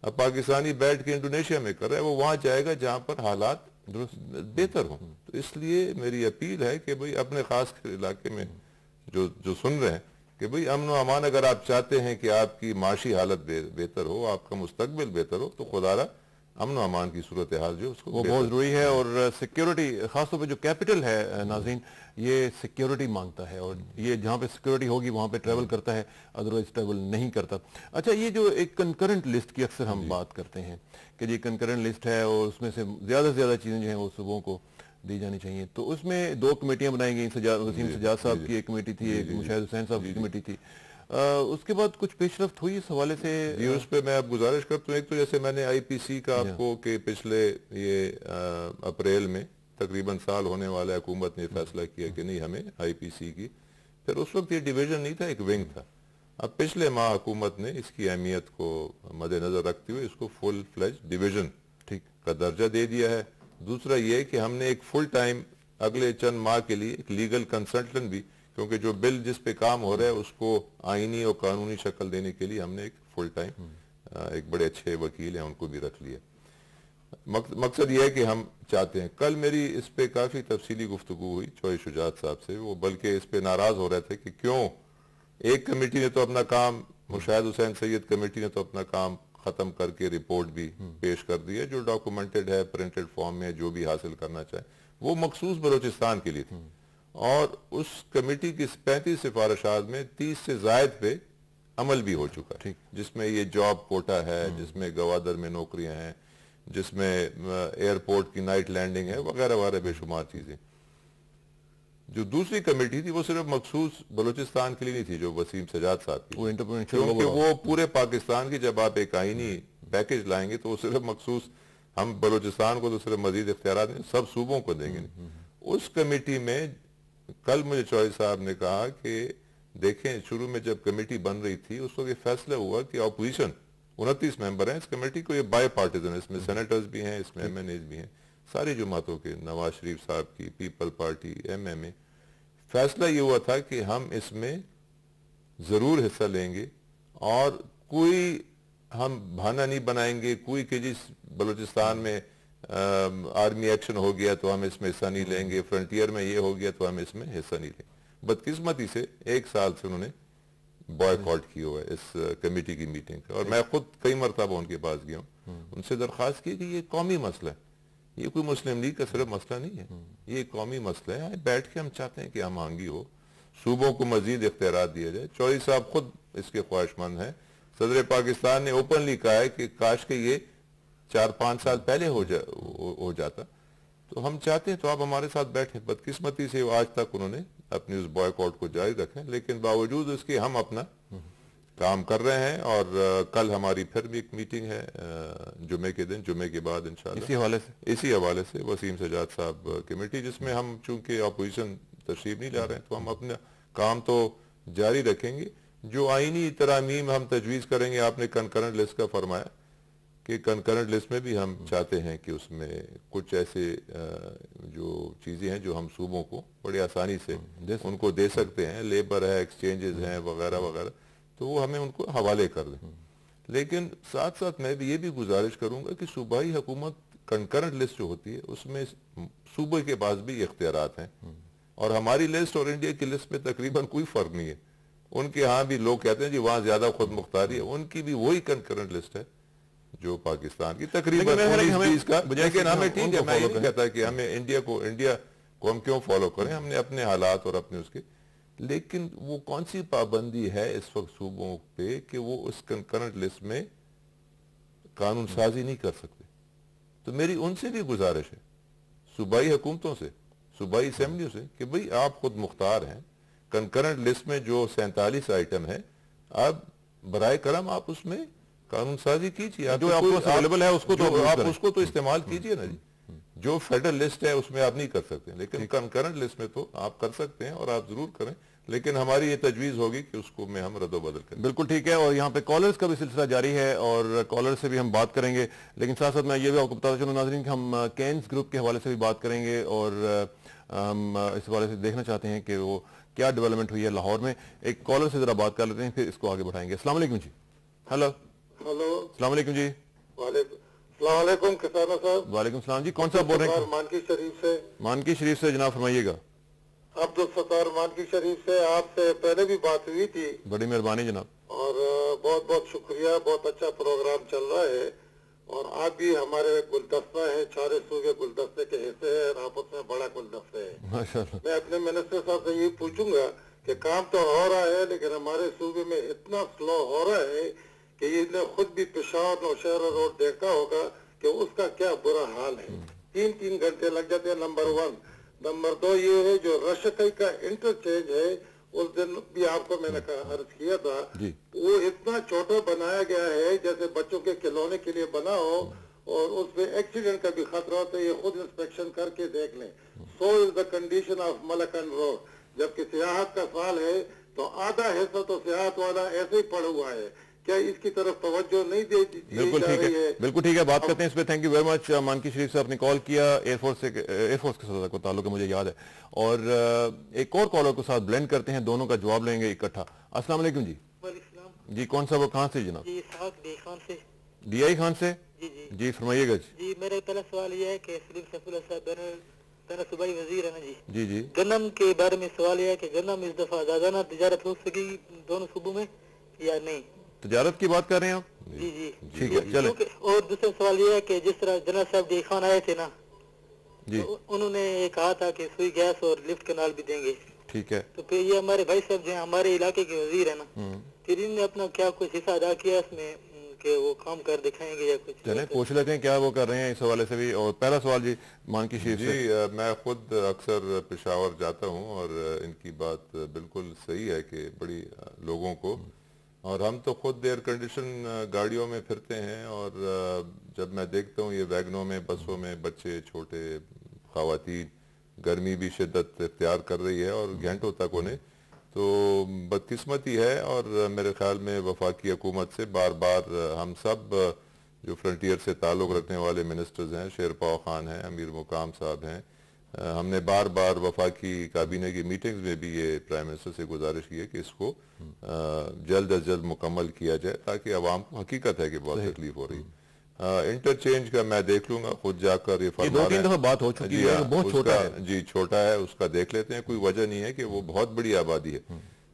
अब पाकिस्तानी बैठ के इंडोनेशिया में कर रहे हैं, वो वहां जाएगा जहां पर हालात बेहतर हो। तो इसलिए मेरी अपील है कि भाई अपने खास इलाके में जो सुन रहे हैं कि भाई अमन व अमान, अगर आप चाहते हैं कि आपकी माशी हालत बेहतर हो, आपका मुस्तकबिल बेहतर हो, तो खुदारा अमन व अमान की सूरत हाल जो उसको वो बहुत जरूरी है। और सिक्योरिटी, खासतौर पे जो कैपिटल है नाज़रीन, ये सिक्योरिटी मांगता है, और ये जहाँ पे सिक्योरिटी होगी वहाँ पे ट्रैवल करता है, अदरवाइज ट्रैवल नहीं करता। अच्छा, ये जो एक कंकरेंट लिस्ट की अक्सर हम बात करते हैं कि जी कंकरेंट लिस्ट है और उसमें से ज़्यादा चीज़ें जो हैं वो सूबों को दी जानी चाहिए, तो उसमें 2 कमेटियां बनाई गई, वसीम सजाद साहब की एक कमेटी थी, एक मुशाहिद हुसैन साहब की कमेटी थी, उसके बाद कुछ पेशरफ्त हुई इस हवाले से? जी, उस पर मैं अब गुजारिश करता हूँ, एक तो जैसे मैंने आईपीसी का आपको कि पिछले ये अप्रैल में तकरीबन साल होने वाला है, हुकूमत ने फैसला किया कि नहीं हमें आईपीसी की, फिर उस वक्त ये डिवीजन नहीं था, एक विंग था, अब पिछले माह हुकूमत ने इसकी अहमियत को मद्देनजर रखते हुए इसको फुल फ्लेज डिवीजन ठीक का दर्जा दे दिया है। दूसरा ये कि हमने एक फुल टाइम अगले चंद माह के लिए एक लीगल कंसल्टेंट भी, क्योंकि जो बिल जिस पे काम हो रहा है उसको आईनी और कानूनी शक्ल देने के लिए हमने एक फुल टाइम एक बड़े अच्छे वकील हैं उनको भी रख लिया। मकसद ये है कि हम चाहते हैं, कल मेरी इस पे काफी तफसीली गुफ्तगू हुई चौधरी शुजात साहब से, वो बल्कि इस पे नाराज हो रहे थे कि क्यों एक कमेटी ने तो अपना काम, मुशाहिद हुसैन सैयद कमेटी ने तो अपना काम खत्म करके रिपोर्ट भी पेश कर दी है, जो डॉक्यूमेंटेड है, प्रिंटेड फॉर्म में, जो भी हासिल करना चाहे, वो मखसूस बलोचिस्तान के लिए थी, और उस कमेटी की 35 सिफारिशात में 30 से जायद पे अमल भी हो चुका है, जिसमें ये जॉब कोटा है, जिसमें गवादर में नौकरियां हैं, जिसमें एयरपोर्ट की नाइट लैंडिंग है, वगैरह वगैरह बेशुमार चीजें। जो दूसरी कमेटी थी वो सिर्फ मखसूस बलूचिस्तान के लिए नहीं थी, जो वसीम सजाद साहब की, क्योंकि वो पूरे पाकिस्तान की, जब आप एक आईनी पैकेज लाएंगे तो वो सिर्फ मखसूस, हम बलूचिस्तान को तो सिर्फ मजीद इख्तियार नहीं, सब सूबों को देंगे नहीं। उस कमेटी में कल मुझे चौधरी साहब ने कहा कि देखें, शुरू में जब कमेटी बन रही थी उस वक्त ये फैसला हुआ कि अपोजिशन 29 मेंबर हैं इस कमेटी को, ये बाय पार्टीजन, इसमें सेनेटर्स भी हैं, इसमें एमएनएज भी हैं, सारी जमातों के, नवाज शरीफ साहब की, पीपल पार्टी, एमएमए, फैसला ये हुआ था कि हम इसमें जरूर हिस्सा लेंगे और कोई हम बहाना नहीं बनाएंगे, कोई कि जिस बलूचिस्तान में आर्मी एक्शन हो गया तो हम इसमें हिस्सा नहीं लेंगे, फ्रंटियर में ये हो गया तो हम इसमें हिस्सा नहीं लेंगे। बदकिस्मती से 1 साल से उन्होंने बॉयकॉट किया हुआ है इस कमेटी की मीटिंग का, और मैं खुद कई मरतबा उनके पास गया हूँ, उनसे दरख्वास्त की कि ये कौमी मसला है, ये कोई मुस्लिम लीग का सिर्फ मसला नहीं है, ये कौमी मसला है, बैठ के हम चाहते हैं कि हम आंगी हो, सूबों को मजीद इख्तियार दिया जाए। चौधरी साहब खुद इसके ख्वाहिशमंद हैं, सदर पाकिस्तान ने ओपनली कहा है कि काश के ये 4-5 साल पहले हो जाता, तो हम चाहते हैं तो आप हमारे साथ बैठे। बदकिस्मती से आज तक उन्होंने अपनी उस बॉयकॉट को जारी रखें, लेकिन बावजूद इसके हम अपना काम कर रहे हैं, और कल हमारी फिर भी एक मीटिंग है जुमे के दिन, जुमे के बाद इंशाल्लाह इसी हवाले से वसीम सजाद साहब कमेटी, जिसमें हम चूंकि अपोजिशन तशरीफ नहीं ला रहे हैं तो हम अपना काम तो जारी रखेंगे। जो आईनी तरामीम हम तजवीज़ करेंगे, आपने कंकरेंट लिस्ट का फरमाया कि कंकरेंट लिस्ट में भी हम चाहते हैं कि उसमें कुछ ऐसे जो चीज़ें हैं जो हम सूबों को बड़ी आसानी से उनको दे सकते हैं, लेबर है, एक्सचेंजेस हैं, वगैरह वगैरह, तो वो हमें उनको हवाले कर दें। लेकिन साथ साथ मैं भी ये भी गुजारिश करूंगा कि सूबाई हुकूमत कंकरेंट लिस्ट जो होती है उसमें सूबे के पास भी इख्तियारात हैं, और हमारी लिस्ट और इंडिया की लिस्ट में तकरीबन कोई फर्क नहीं है। उनके यहाँ भी लोग कहते हैं जी वहाँ ज्यादा खुद मुख्तारी है, उनकी भी वही कंकरेंट लिस्ट है जो पाकिस्तान की तकरीबन 19-20 का। लेकिन हमें ठीक है, मैं ये नहीं कहता कि हमें इंडिया को हम क्यों फॉलो करें, हमने अपने हालात और अपने उसके, लेकिन वो कौन सी पाबंदी है इस वक्त सूबों पे कि वो उस कंकरेंट लिस्ट में कानून साजी नहीं कर सकते। तो मेरी उनसे भी गुजारिश है, सूबाई हुकूमतों से, सूबाई असेंबलियों से, कि भाई आप खुद मुख्तार हैं, कंकरेंट लिस्ट में जो 47 आइटम है, आप बराए करम आप उसमें कानून साजी कीजिए, जो आपको अवेलेबल है उसको तो आप उसको तो इस्तेमाल कीजिए ना जी। जो फेडरल लिस्ट है उसमें आप नहीं कर सकते, लेकिन कंकरेंट लिस्ट में तो आप कर सकते हैं और आप जरूर करें, लेकिन हमारी ये तजवीज होगी कि उसको में हम रद्दोबदल करें। बिल्कुल ठीक है, और यहाँ पे कॉलर्स का भी सिलसिला जारी है और कॉलर से भी हम बात करेंगे, लेकिन साथ साथ मैं ये भी आपको बताता चलूं नाज़रीन कि हम केन्स ग्रुप के हवाले से भी बात करेंगे और हम इस हवाले से देखना चाहते हैं कि वो क्या डेवलपमेंट हुई है लाहौर में। एक कॉलर से जरा बात कर लेते हैं, फिर इसको आगे बढ़ाएंगे। अस्सलाम वालेकुम जी। हेलो अस्सलाम वालेकुम जी। वालेकुम किसाना साहब। वालेकुम सलाम जी, कौन सा बोल रहे हैं? मानकी शरीफ से। मानकी शरीफ से जनाब फरमाइएगा। अब्दुल सत्तार मानकी शरीफ से, आपसे पहले भी बात हुई थी। बड़ी मेहरबानी जनाब। और बहुत बहुत शुक्रिया, बहुत अच्छा प्रोग्राम चल रहा है और आप भी हमारे गुलदस्ता है, सारे सूबे गुलदस्ते के हिस्से है और आप उसमें बड़ा गुलदस्ते है माशाअल्लाह। मैं अपने मिनिस्टर साहब से यही पूछूंगा कि काम तो हो रहा है, लेकिन हमारे सूबे में इतना स्लो हो रहा है कि इसने खुद भी पेशावर नौशहरा रोड देखा होगा कि उसका क्या बुरा हाल है। 3-3 घंटे लग जाते हैं, नंबर 1। नंबर 2 ये है जो रशकई का इंटरचेंज है, उस दिन भी आपको मैंने अर्ज किया था, वो इतना छोटा बनाया गया है जैसे बच्चों के खिलौने के लिए बना हो और उस पे एक्सीडेंट का भी खतरा होता है। ये खुद इंस्पेक्शन करके देख लें। So is the condition of Malkan road. जबकि सियाहत का साल है तो आधा हिस्सा तो सियाहत वाला ऐसे ही पड़ा हुआ है, क्या इसकी तरफ तवज्जो नहीं दी बिल्कुल ठीक है, बिल्कुल ठीक है, बात करते हैं इस पे। Thank you very much. मानकी शरीफ से आपने कॉल किया, एयरफोर्स के साथ को ताल्लुक है मुझे याद है, और एक और कॉलर को साथ ब्लेंड करते हैं, दोनों का जवाब लेंगे इकट्ठा। अस्सलाम वालेकुम जी। जी कौन सा, वो कहाँ से जनाब? जी खान से। DI खान से। जी फरमाइएगा जी। मेरा पहला सवाल यह है कि सलीम सैफुल्लाह साहब दोनों सूबाई वजीर है ना जी। जी गन्नम के बारे में सवाल यह है कि गन्नम इस दफा आजादाना तिजारत हो सकी दोनों सूबों में या नहीं? तजारत की बात कर रहे हैं आप? जी ठीक है, चले। और दूसरा सवाल ये है कि जिस तरह जनरल साहब डी खान आए थे ना जी, तो उन्होंने ये कहा था कि सुई गैस और लिफ्ट कैनाल भी देंगे। ठीक है। तो फिर ये हमारे भाई साहब जो है हमारे इलाके के वजीर है ना, फिर इनने अपना क्या कुछ हिस्सा अदा किया इसमें कि वो काम कर दिखाएंगे या कुछ? चलें पूछ लेते हैं क्या वो कर रहे हैं इस हवाले से भी। और पहला सवाल जी मानकी शरीफ से। जी मैं खुद अक्सर पेशावर जाता हूँ और इनकी बात बिल्कुल सही है कि बड़ी लोगों को, और हम तो खुद एयर कंडीशन गाड़ियों में फिरते हैं और जब मैं देखता हूँ ये वैगनों में, बसों में बच्चे, छोटे, खवातीन, गर्मी भी शिद्दत इख्तियार कर रही है और घंटों तक उन्हें, तो बदकिस्मती है। और मेरे ख्याल में वफाकी हुकूमत से बार बार हम सब जो फ्रंटियर से ताल्लुक़ रखने वाले मिनिस्टर्स हैं, शेरपाव खान हैं, अमीर मुकाम साहब हैं, हमने बार बार वफाकी काबीने की मीटिंग्स में भी ये प्राइम मिनिस्टर से गुजारिश की है कि इसको जल्द अज जल्द मुकम्मल किया जाए, ताकि आवाम को हकीकत है कि बहुत तकलीफ हो रही है। इंटरचेंज का मैं देख लूंगा खुद जाकर, ये 2-3 दफा बात हो चुकी है, बहुत छोटा है जी, छोटा है, उसका देख लेते हैं। कोई वजह नहीं है कि वो बहुत बड़ी आबादी है।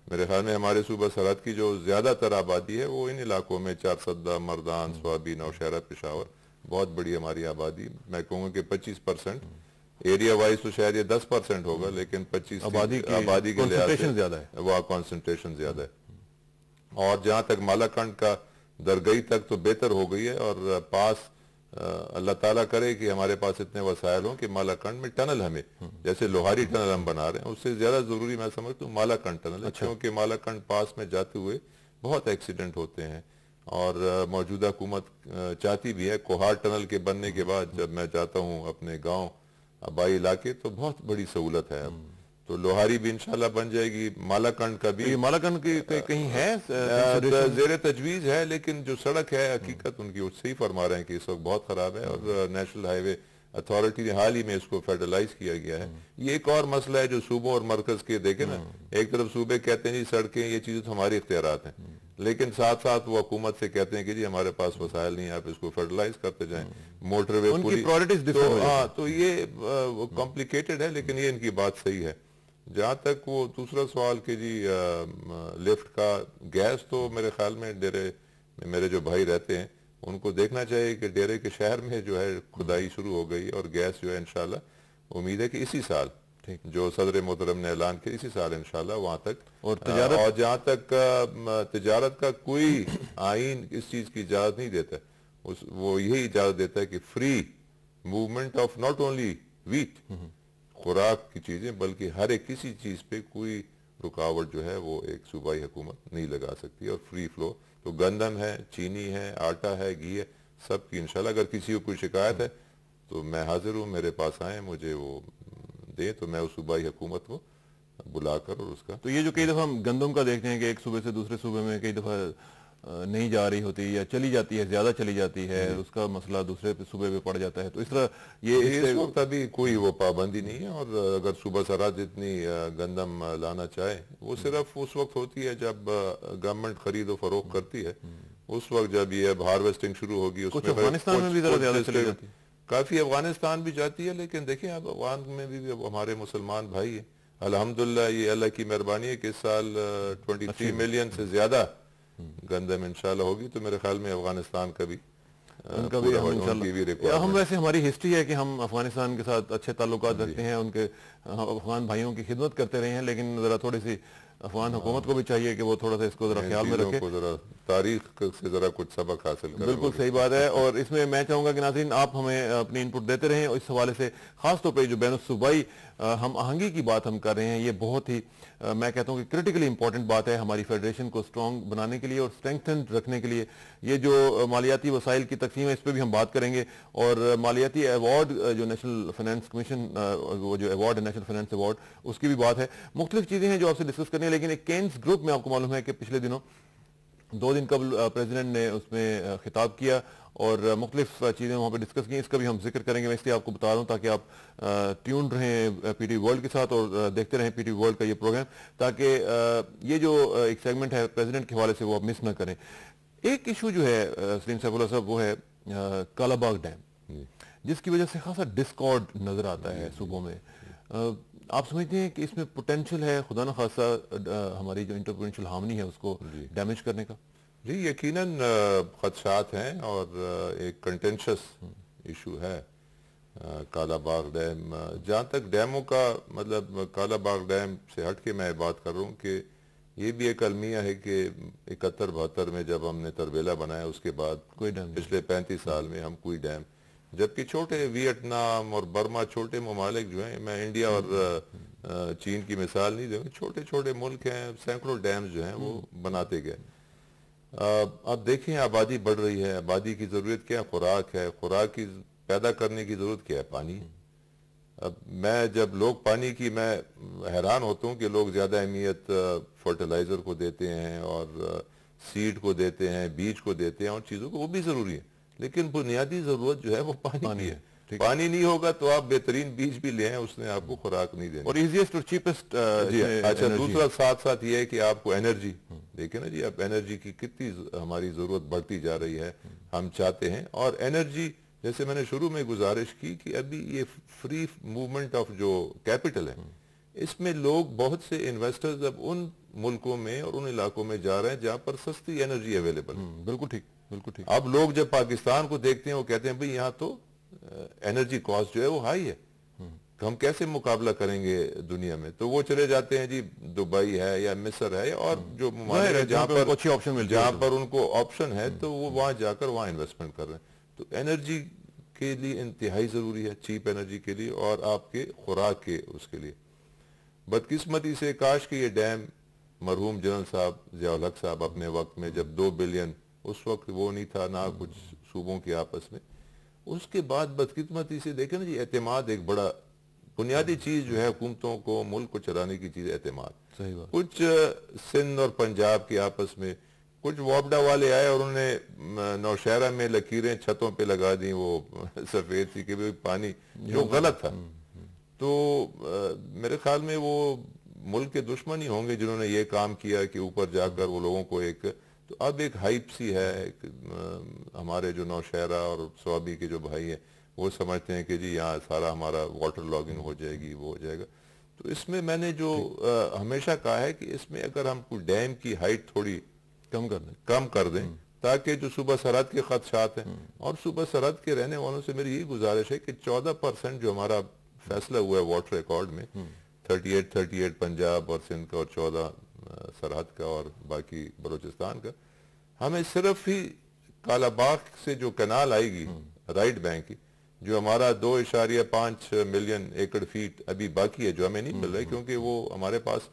मेरे ख्याल में हमारे सूबा सरहद की जो ज्यादातर आबादी है वो इन इलाकों में, चारसद्दा, मर्दान, स्वाबी, नौशहरा, पेशावर, बहुत बड़ी हमारी आबादी। मैं कहूँगा कि 25%, एरिया वाइज तो शायद ये 10% होगा, लेकिन 25 आबादी के लिहाज से ज्यादा है, वहाँ कॉन्सेंट्रेशन ज्यादा है। और जहाँ तक मालाकंड का दरगई तक तो बेहतर हो गई है, और पास अल्लाह ताला करे कि हमारे पास इतने वसायल हों कि मालाकंड में टनल, हमें जैसे लोहारी टनल हम बना रहे हैं, उससे ज्यादा जरूरी मैं समझता हूँ मालाकंड टनल है। क्योंकि मालाकंड पास में जाते हुए बहुत एक्सीडेंट होते हैं और मौजूदा हुकूमत चाहती भी है। कोहार टनल के बनने के बाद जब मैं जाता हूँ अपने गाँव आबाई इलाके तो बहुत बड़ी सहूलत है। अब तो लोहारी भी इंशाल्लाह बन जाएगी, मालाकंड का भी, मालाकंड की कहीं है ज़ेरे तजवीज है, लेकिन जो सड़क है हकीकत उनकी उससे ही फरमा रहे हैं कि इस वक्त बहुत खराब है, और नेशनल हाईवे अथॉरिटी ने हाल ही में इसको फेडरलाइज किया गया है। ये एक और मसला है जो सूबों और मरकज के देखे ना, एक तरफ सूबे कहते हैं जी सड़कें ये चीजें तो हमारी इख्तियारात हैं, लेकिन साथ साथ वो हुकूमत से कहते हैं कि जी हमारे पास वसाइल नहीं है, आप इसको फेडरलाइज करते जाएं, मोटरवे पूरी। हाँ, तो ये कॉम्प्लिकेटेड है, लेकिन ये इनकी बात सही है। جہاں تک وہ دوسرا سوال کہ جی لفٹ کا گیس، تو میرے خیال میں ڈیرے میں میرے جو بھائی رہتے ہیں ان کو دیکھنا چاہیے کہ ڈیرے کے شہر میں جو ہے کھدائی شروع ہو گئی، اور گیس جو ہے انشاءاللہ امید ہے کہ اسی سال جو صدر محترم نے اعلان کیا اسی سال انشاءاللہ وہاں تک، اور جہاں تک تجارت کا کوئی آئین اس چیز کی اجازت نہیں دیتا، وہ یہی اجازت دیتا ہے کہ free movement of not only wheat, خوراک کی چیزیں، بلکہ ہر ایک کسی چیز پہ کوئی رکاوٹ جو ہے وہ ایک صوبائی حکومت نہیں لگا سکتی، اور فری فلو، تو گندم ہے، چینی ہے، آٹا ہے، گھی ہے، سب کی انشاءاللہ اگر کسی کو کوئی شکایت ہے تو میں حاضر ہوں، میرے پاس آئیں، مجھے وہ دیں تو میں اس صوبائی حکومت کو بلا کر اور اس کا. تو یہ جو کئی دفعہ ہم گندم کا دیکھتے ہیں کہ ایک صوبے سے دوسرے صوبے میں کئی دفعہ نہیں جا رہی ہوتی یا چلی جاتی ہے، زیادہ چلی جاتی ہے، اس کا مسئلہ دوسرے صوبے پہ پڑ جاتا ہے، تو اس طرح یہ اس وقت ابھی کوئی وہ پابندی نہیں ہے، اور اگر صوبہ سرحد اتنی گندم لانا چاہے وہ صرف اس وقت ہوتی ہے جب گورنمنٹ خرید و فروخت کرتی ہے، اس وقت جب یہ اب ہارویسٹنگ شروع ہوگی، اس کچھ افغانستان میں بھی ذرا زیادہ چلی جاتی ہے، کافی افغانستان بھی جاتی ہے، لیکن دیکھیں اب افغان میں بھی ہمارے مسلمان بھائی ہیں الحمدللہ، یہ اللہ کی مہربانی ہے کہ اس سال 23 ملین سے زیادہ گندم انشاءاللہ ہوگی، تو میرے خیال میں افغانستان کا بھی ان کا بھی ہم ویسے ہماری ہسٹری ہے کہ ہم افغانستان کے ساتھ اچھے تعلقات رکھتے ہیں، ان کے افغان بھائیوں کی خدمت کرتے رہے ہیں، لیکن ذرا تھوڑی سی افغان حکومت کو بھی چاہیے کہ وہ تھوڑا سا اس کو ذرا خیال میں رکھے، تاریخ سے ذرا کچھ سبق حاصل کریں. بالکل صحیح بات ہے، اور اس میں میں چاہوں گا کہ ناظرین آپ ہمیں اپنی انپٹ دیتے رہیں، اور اس حوالے سے خاص طور پہ جو بین الصوبائی ہم آہنگی کی بات ہم کر رہے ہیں، یہ بہت ہی میں کہتا ہوں کہ کرٹیکلی امپورٹنٹ بات ہے ہماری فیڈریشن کو سٹرونگ بنانے کے لیے اور اسٹرینگتھنڈ رکھنے کے لیے. یہ جو مالیاتی وسائل کی تقسیم ہے اس پہ بھی ہم بات کریں گے، اور مالیاتی ایوارڈ جو نیشنل فائنانس کمیشن وہ جو ایوارڈ ہے نیشنل فائنانس ایوارڈ، اس کی بھی بات ہے، مختلف چیزیں ہیں جو آپ سے ڈسکس کرنی ہے. لیکن ایک کینز گروپ میں آپ کو معلوم ہے کہ پچھلے دنوں 2 دن قبل پریزیڈنٹ نے اس میں خطاب کیا اور مختلف چیزیں وہاں پہ ڈسکس کی، اس کا بھی ہم ذکر کریں گے. میں اس لیے آپ کو بتا رہا ہوں تاکہ آپ ٹیون رہیں پی ٹی وی ورلڈ کے ساتھ اور دیکھتے رہیں پی ٹی وی ورلڈ کا یہ پروگرام، تاکہ یہ جو ایک سیگمنٹ ہے پریزیڈنٹ کے حوالے سے وہ آپ مس نہ کریں. ایک ایشو جو ہے سلیم سیف اللہ صاحب وہ ہے کالا باغ ڈیم، جس کی وجہ سے خاصا ڈسکارڈ نظر آتا ہے صوبوں میں. آپ سمجھتے ہیں کہ اس میں پوٹینشل ہے خدا نہ خاصہ ہماری جو انٹرپرینشل ہارمنی ہے اس کو ڈیمیج کرنے کا؟ جی یقیناً خدشات ہیں، اور ایک کنٹینشس ایشو ہے کالا باغ ڈیم. جہاں تک ڈیموں کا مطلب کالا باغ ڈیم سے ہٹ کے میں بات کر رہا ہوں کہ یہ بھی ایک المیہ ہے کہ 71-72 میں جب ہم نے تربیلا بنایا اس کے بعد کوئی ڈیم پچھلے 35 سال میں ہم کوئی ڈیم، جبکہ چھوٹے ویتنام اور برما چھوٹے ممالک جو ہیں، میں انڈیا اور چین کی مثال نہیں دوں گا، چھوٹے چھوٹے ملک ہیں، سینکڑوں ڈیمز جو ہیں وہ بناتے گئے. اب دیکھیں آبادی بڑھ رہی ہے، آبادی کی ضرورت کیا؟ خوراک ہے، خوراک کی پیدا کرنے کی ضرورت کیا ہے؟ پانی. اب میں جب لوگ پانی کی میں حیران ہوتا ہوں کہ لوگ زیادہ اہمیت فرٹیلائزر کو دیتے ہیں اور سیڈ کو دیتے ہیں، بیج کو دیتے ہیں، اور چیزوں کو وہ بھی ضروری ہے، لیکن بنیادی ضرورت جو ہے وہ پانی ہے. پانی نہیں ہوگا تو آپ بہترین بیج بھی لے ہیں، اس نے آپ کو خوراک نہیں دینی. اور ایزیسٹ اور چیپسٹ. اچھا دوسرا ساتھ ساتھ یہ ہے کہ آپ کو انرجی دیکھیں نا جی، اب انرجی کی کتنی ہماری ضرورت بڑھتی جا رہی ہے. ہم چاہتے ہیں، اور انرجی جیسے میں نے شروع میں گزارش کی کہ ابھی یہ فری موومنٹ آف جو کیپٹل ہے، اس میں لوگ بہت سے انویسٹرز اب ان ملکوں میں اور ان علاقوں میں جا رہے ہیں جہاں پر سستی انرجی اویلیبل ہے. بالکل ٹھیک، بالکل ٹھیک. اب لوگ جب پاکستان کو دیکھتے ہیں وہ کہتے ہیں بھئی یہاں تو انرجی کاسٹ جو ہے وہ ہائی ہے، تو ہم کیسے مقابلہ کریں گے دنیا میں؟ تو وہ چلے جاتے ہیں جی دبئی ہے یا مصر ہے اور جو ممالک ہے جہاں پر ان کو آپشن ہے، تو وہ وہاں جا کر وہاں انویسٹمنٹ کر رہے ہیں. تو انرجی کے لیے انتہائی ضروری ہے، چیپ انرجی کے لیے اور آپ کے خوراک کے اس کے لیے. بدقسمتی سے کاش کہ یہ ڈیم مرحوم جنرل صاحب ضیاء الحق صاحب اپنے وقت میں جب 2 بلین، اس وقت وہ نہیں تھا نہ کچھ صوبوں کے آپس میں، اس کے بعد بدقسمتی سے دیکھیں نا جی اعتماد ایک بڑا بنیادی چیز جو ہے حکومتوں کو، ملک کو چلانے کی چیز اعتماد. صحیح بات. کچھ سندھ اور پنجاب کے آپس میں کچھ وابڈا والے آئے اور انہوں نے نوشہرہ میں لکیریں چھتوں پہ لگا دیں وہ سفید سی کہ پانی، جو غلط تھا. تو میرے خیال میں وہ ملک کے دشمن ہی ہوں گے جنہوں نے یہ کام کیا کہ اوپر جا کر وہ لوگوں کو ایک، تو اب ایک ہائپ سی ہے. ہمارے جو نوشہرہ اور سوابی کے جو بھائی ہیں وہ سمجھتے ہیں کہ جی یہاں سارا ہمارا واٹر لاگنگ ہو جائے گی، وہ ہو جائے گا. تو اس میں میں نے جو ہمیشہ کہا ہے کہ اس میں اگر ہم کوئی ڈیم کی ہائٹ تھوڑی کم کر دیں تاکہ جو صوبہ سرحد کے خدشات ہیں، اور صوبہ سرحد کے رہنے والوں سے میری یہی گزارش ہے کہ 14% جو ہمارا فیصلہ ہوا ہے واٹر ریکارڈ میں، 38 پنجاب اور سندھ کا اور 14 سرحد کا اور باقی بلوچستان کا، ہمیں صرف ہی کالا باغ سے جو کنال آئے گی رائٹ بینک کی، جو ہمارا 2.5 ملین ایکڑ فیٹ ابھی باقی ہے جو ہمیں نہیں مل رہا ہے کیونکہ وہ ہمارے پاس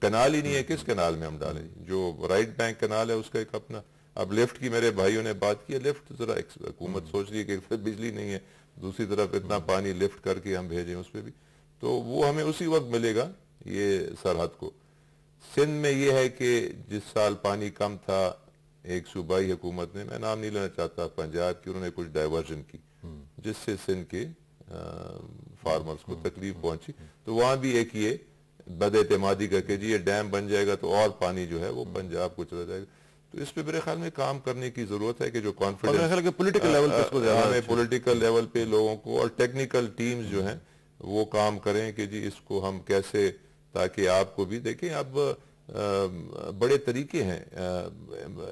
کنال ہی نہیں ہے، کس کنال میں ہم ڈالیں؟ جو رائٹ بینک کنال ہے اس کا ایک اپنا، اب لفٹ کی میرے بھائیوں نے بات کی ہے، لفٹ ذرا حکومت سوچ رہی ہے کہ بجلی نہیں ہے، دوسری طرف اتنا پانی لفٹ کر کے ہم بھیجیں اس پہ بھی، تو وہ ہمیں اسی وقت ملے گا یہ سرحد کو۔ سندھ میں یہ ہے کہ جس سال پانی کم تھا ایک صوبائی حکومت نے، میں نام نہیں لینا چاہتا پنجاب کی، انہوں نے کچھ ڈائیورژن کی جس سے سندھ کے فارمرز کو تکلیف پہنچی، تو وہاں بھی ایک یہ بد اعتمادی کا کہ جی یہ ڈیم بن جائے گا تو اور پانی جو ہے وہ پنجاب کو چلا جائے گا، تو اس پہ میرے خیال میں کام کرنے کی ضرورت ہے کہ جو کانفیڈنس پولیٹیکل لیول پہ لوگوں کو اور ٹیکنیکل ٹیمز جو ہیں وہ کام کریں کہ جی اس کو ہم کیسے، تاکہ آپ کو بھی دیکھیں اب بڑے طریقے ہیں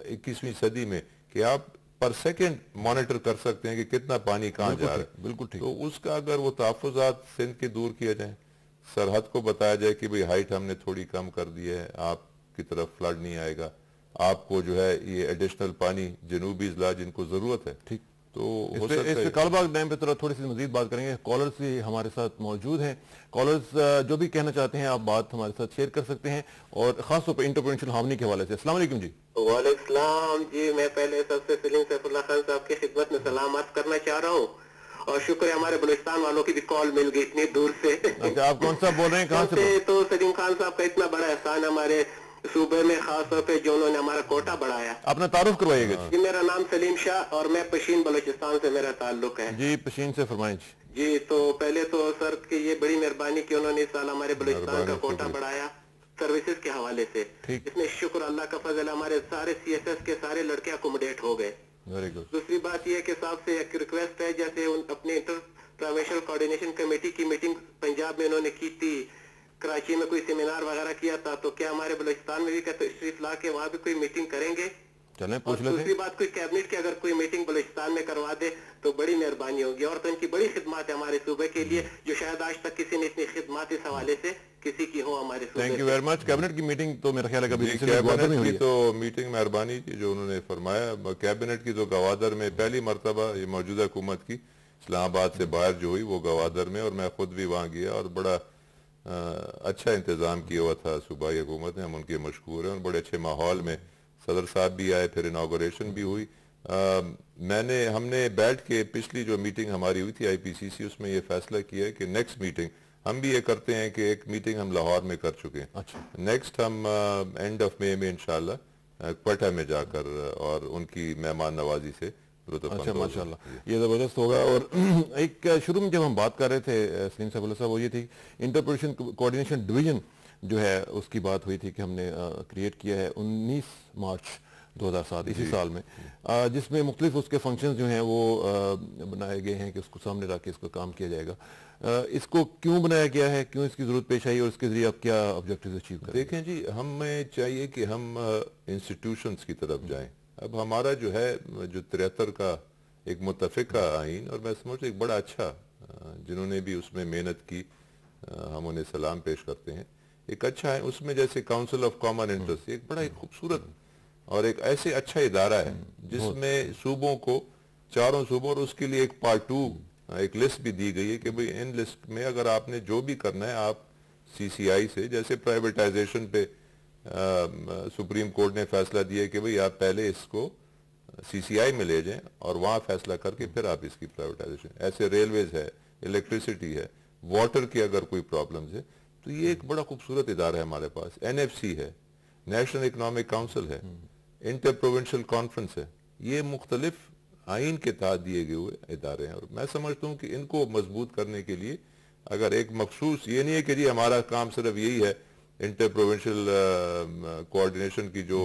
21ویں صدی میں کہ آپ پر سیکنڈ مانیٹر کر سکتے ہیں کہ کتنا پانی کہاں جا رہا ہے، بالکل ٹھیک، تو اس کا اگر وہ تحفظات سندھ کے دور کیا جائیں، سرحد کو بتایا جائے کہ بھئی ہائٹ ہم نے تھوڑی کم کر دی ہے، آپ کی طرف فلڈ نہیں آئے گا، آپ کو جو ہے یہ ایڈیشنل پانی جنوبی اضلاع جن کو ضرورت ہے، ٹھیک، تو اس پہ کالا باغ ڈیم پہ تھوڑی سی مزید بات کریں گے۔ کالرز بھی ہمارے ساتھ موجود ہیں، کالرز جو بھی کہنا چاہتے ہیں آپ بات ہمارے ساتھ شیئر کر سکتے ہیں، اور خاص طور پہ انٹرپوٹینشیل ہارمنی کے حوالے سے۔ السلام علیکم جی۔ وعلیکم السلام جی، میں پہلے سب سے سلیم سیف اللہ خان صاحب کی خدمت میں سلام عرض کرنا چاہ رہا ہوں، اور شکر ہے ہمارے بلوچستان والوں کی بھی کال مل گئی اتنی دور سے۔ اچھا، آپ کون سا بول رہے ہیں، کہاں سے؟ تو سلیم خان صاحب کا اتنا بڑا احسان ہمارے صوبے میں، خاص طور پہ جو انہوں نے ہمارا کوٹا بڑھایا۔ اپنا تعارف کروائیے گا جی۔ میرا نام سلیم شاہ اور میں پشین بلوچستان سے میرا تعلق ہے جی۔ پشین سے فرمائیں جی۔ تو پہلے تو سر کی یہ بڑی مہربانی کہ انہوں نے اس سال ہمارے بلوچستان کا کوٹا بڑھایا سروسز کے حوالے سے، اس میں شکر اللہ کا فضل، ہمارے سارے سی ایس ایس کے سارے لڑکے اکوموڈیٹ ہو گئے۔ دوسری بات یہ کہ صاحب سے ایک ریکویسٹ ہے، جیسے اپنے انٹر پروینشل کوارڈینیشن کمیٹی کی میٹنگ پنجاب میں انہوں نے کی تھی، کراچی میں کوئی سیمینار وغیرہ کیا تھا، تو کیا ہمارے بلوچستان میں بھی تشریف لا کے وہاں بھی کوئی میٹنگ کریں گے؟ دوسری بات کوئی کیبنٹ کی اگر کوئی میٹنگ بلوچستان میں کروا دے تو بڑی مہربانی ہوگی، اور تو ان کی بڑی خدمات ہے ہمارے صوبے کے لیے، جو شاید آج تک کسی نے اتنی خدمات اس حوالے سے کسی کی ہو ہمارے صوبے۔ Thank you very much. Cabinet کی میٹنگ تو میرا خیال ہے کبھی کیبنٹ کی تو میٹنگ مہربانی کی جو انہوں نے فرمایا، کیبنٹ کی تو گوادر میں پہلی مرتبہ یہ موجودہ حکومت کی اسلام آباد سے باہر جو ہوئی وہ گوادر میں، اور میں خود بھی وہاں گیا، اور بڑا اچھا انتظام کیا ہوا تھا صوبائی حکومت نے، ہم ان کے مشکور ہیں، اور بڑے اچھے ماحول میں صدر صاحب بھی آئے، پھر انوگریشن بھی ہوئی۔ ہم نے بیٹھ کے پچھلی جو میٹنگ ہماری ہوئی تھی آئی پی سی سی، اس میں یہ فیصلہ کیا ہے کہ نیکسٹ میٹنگ ہم بھی یہ کرتے ہیں کہ ایک میٹنگ ہم لاہور میں کر چکے ہیں، نیکسٹ ہم اینڈ آف مئی میں انشاءاللہ کوئٹہ میں جا کر اور ان کی مہمان نوازی سے اچھا ماشاءاللہ، یہ زبردست ہوگا۔ اور ایک شروع میں جب ہم بات کر رہے تھے سلیم صاحب اللہ صاحب، وہ یہ تھی انٹرپوٹیشن کوارڈینیشن ڈویژن جو ہے اس کی بات ہوئی تھی کہ ہم نے کریٹ کیا ہے 19 مارچ 2007 اسی سال میں، جس میں مختلف اس کے فنکشنز جو ہیں وہ بنائے گئے ہیں کہ اس کو سامنے رکھ کے اس کا کام کیا جائے گا۔ اس کو کیوں بنایا گیا ہے، کیوں اس کی ضرورت پیش آئی، اور اس کے ذریعے آپ کیا آبجیکٹیوز اچیو کریں؟ دیکھیں جی، ہمیں چاہیے کہ ہم انسٹیٹیوشنز کی طرف جائیں۔ اب ہمارا جو ہے جو 73 کا ایک متفقہ آئین، اور میں سمجھتا ایک بڑا اچھا، جنہوں نے بھی اس میں محنت کی ہم انہیں سلام پیش کرتے ہیں، ایک اچھا ہے، اس میں جیسے کاؤنسل آف کامن انٹرسٹ ایک بڑا ایک خوبصورت اور ایک ایسے اچھا ادارہ ہے جس میں صوبوں کو، چاروں صوبوں، اور اس کے لیے ایک پارٹ 2 ایک لسٹ بھی دی گئی ہے کہ بھئی ان لسٹ میں اگر آپ نے جو بھی کرنا ہے آپ سی سی آئی سے، جیسے پرائیویٹائزیشن پہ سپریم کورٹ نے فیصلہ دیا کہ بھئی آپ پہلے اس کو سی سی آئی میں لے جائیں اور وہاں فیصلہ کر کے پھر آپ اس کی پرائیویٹائزیشن، ایسے ریلویز ہے، الیکٹریسٹی ہے، واٹر کی اگر کوئی پرابلمز ہے، تو یہ ایک بڑا خوبصورت ادارہ ہے ہمارے پاس۔ این ایف سی ہے، نیشنل اکنامک کاؤنسل ہے، انٹر پروونشل کانفرنس ہے، یہ مختلف آئین کے تحت دیے گئے ہوئے ادارے ہیں، اور میں سمجھتا ہوں کہ ان کو مضبوط کرنے کے لیے اگر ایک مخصوص، یہ نہیں ہے کہ جی ہمارا کام صرف یہی ہے، انٹر پروونشل کوارڈینیشن کی جو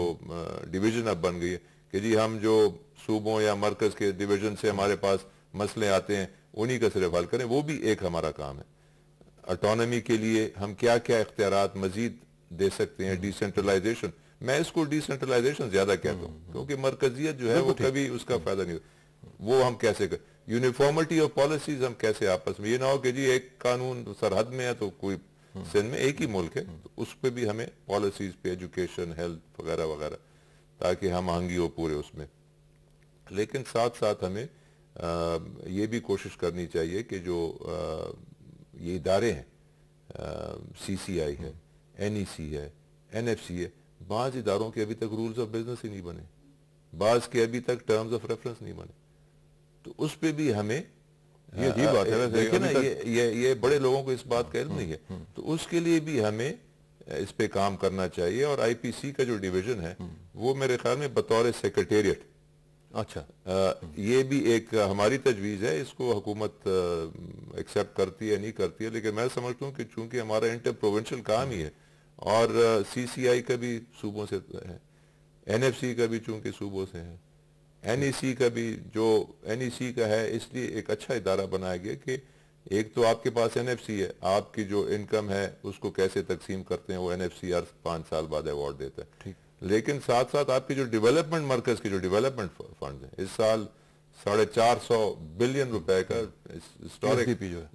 ڈویژن اب بن گئی ہے کہ جی ہم جو صوبوں یا مرکز کے ڈویژن سے ہمارے پاس مسئلے آتے ہیں انہی کا صرف حل کریں، وہ بھی ایک ہمارا کام ہے۔ ऑटोनॉमी के लिए हम क्या क्या इख्तियारात मजीद दे सकते हैं, डिसेंट्रलाइजेशन, मैं इसको डिसेंट्रलाइजेशन ज्यादा कहता हूँ क्योंकि मरकजियत जो है वो कभी उसका फायदा नहीं, वो हम कैसे कर, यूनिफॉर्मिटी ऑफ पॉलिसीज हम कैसे आपस में, ये ना हो कि जी एक कानून सरहद में है तो कोई सिंध में एक ही मुल्क है, तो उस पर भी हमें पॉलिसीज पे, एजुकेशन, हेल्थ वगैरह वगैरह, ताकि हम आहंगी हो पूरे उसमें। लेकिन साथ साथ हमें ये भी कोशिश करनी चाहिए कि जो ये इदारे हैं, CCI है, NEC है, NFC है, बाज़ इदारों के अभी तक रूल्स ऑफ बिजनेस ही नहीं बने, बाज़ के अभी तक टर्म्स ऑफ रेफरेंस नहीं बने, तो उस पे भी हमें ये अजीब बात है वैसे, देखिए ना, ये बड़े लोगों को इस बात का इल्म नहीं है, तो उसके लिए भी हमें इस पे काम करना चाहिए। और IPC का जो डिवीजन है वो मेरे ख्याल में बतौर सेक्रेटेरिएट, अच्छा, ये भी एक हमारी तजवीज़ है, इसको हुकूमत एक्सेप्ट करती है नहीं करती है, लेकिन मैं समझता हूँ कि चूंकि हमारा इंटर प्रोविंशियल काम ही है और CCI का भी सूबों से है, NFC का भी चूंकि सूबों से है, NEC का भी जो NEC का है, इसलिए एक अच्छा इदारा बनाया गया कि एक तो आपके पास NFC है, आपकी जो इनकम है उसको कैसे तकसीम करते हैं वो NFC हर 5 साल बाद अवार्ड देता है, ठीक, लेकिन साथ साथ आपकी जो डेवलपमेंट मरकज की जो डेवलपमेंट फंड है, इस साल 450 बिलियन रुपए का हिस्टोरिक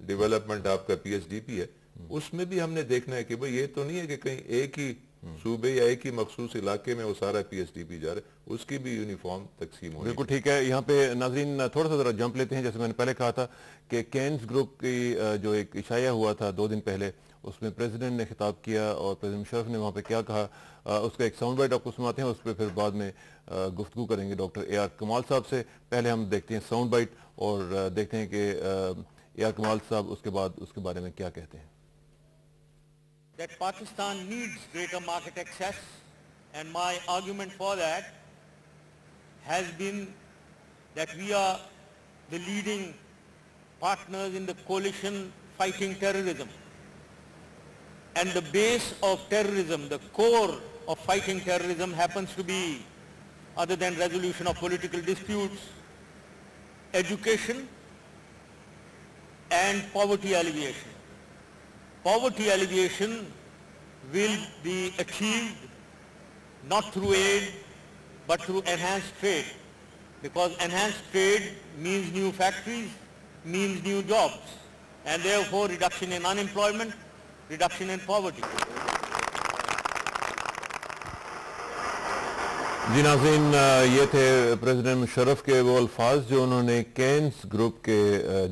डेवलपमेंट आपका PSDP है, उसमें भी हमने देखना है कि भाई ये तो नहीं है कि कहीं एक ही सूबे या एक ही मखसूस इलाके में वो सारा PSDP जा रहा है, उसकी भी यूनिफॉर्म तकसीम हो। बिल्कुल ठीक है। यहाँ पे नाजरीन थोड़ा सा जरा जंप लेते हैं। जैसे मैंने पहले कहा था कि केन्स ग्रुप की जो एक इशाया हुआ था 2 दिन पहले, उसमें प्रेसिडेंट ने खिताब किया और प्रेसिडेंट मुशर्रफ ने वहाँ पे क्या कहा, उसका एक साउंड बाइट आपको सुनाते हैं, उस पर फिर बाद में गुफ्तगू करेंगे डॉक्टर AR कमाल साहब से। पहले हम देखते हैं साउंड बाइट और देखते हैं कि AR कमाल साहब उसके बाद उसके बारे में क्या कहते हैं। That Pakistan needs greater market access, and my argument for that has been that we are the leading partners in the coalition fighting terrorism, and the base of terrorism, the core of fighting terrorism happens to be, other than resolution of political disputes, education and poverty alleviation. Poverty alleviation will be achieved not through aid but through enhanced trade, because enhanced trade means new factories, means new jobs, and therefore reduction in unemployment, reduction in poverty. जी नाज़रीन, ये थे president Musharraf के वो अल्फाज जो उन्होंने Keynes group के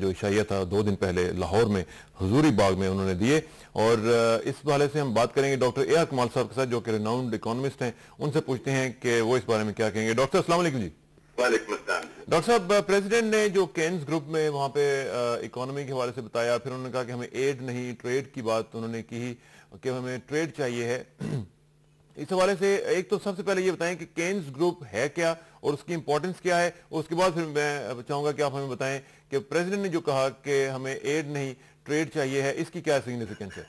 जो इशाया था 2 दिन पहले लाहौर में हुजूरी बाग में उन्होंने दिए। और इस वाले से हम बात करेंगे डॉक्टर AR कमाल साहब के साथ, जो कि रिनाउंड इकोनॉमिस्ट हैं। उनसे पूछते हैं कि वो इस बारे में क्या कहेंगे। डॉक्टर अस्सलाम वालेकुम जी। वालेकुम अस्सलाम। डॉक्टर साहब, प्रेसिडेंट ने जो केन्स ग्रुप में वहाँ पे इकोनॉमी के हवाले से बताया, फिर उन्होंने कहा कि हमें एड नहीं ट्रेड की बात उन्होंने की कि हमें ट्रेड चाहिए है। इस हवाले से एक तो सबसे पहले ये बताएं कि केन्स ग्रुप है क्या और उसकी इंपॉर्टेंस क्या है, और उसके बाद फिर मैं चाहूंगा कि आप हमें बताएं कि प्रेसिडेंट ने जो कहा कि हमें एड नहीं ट्रेड चाहिए है, इसकी क्या सिग्निफिकेंस है।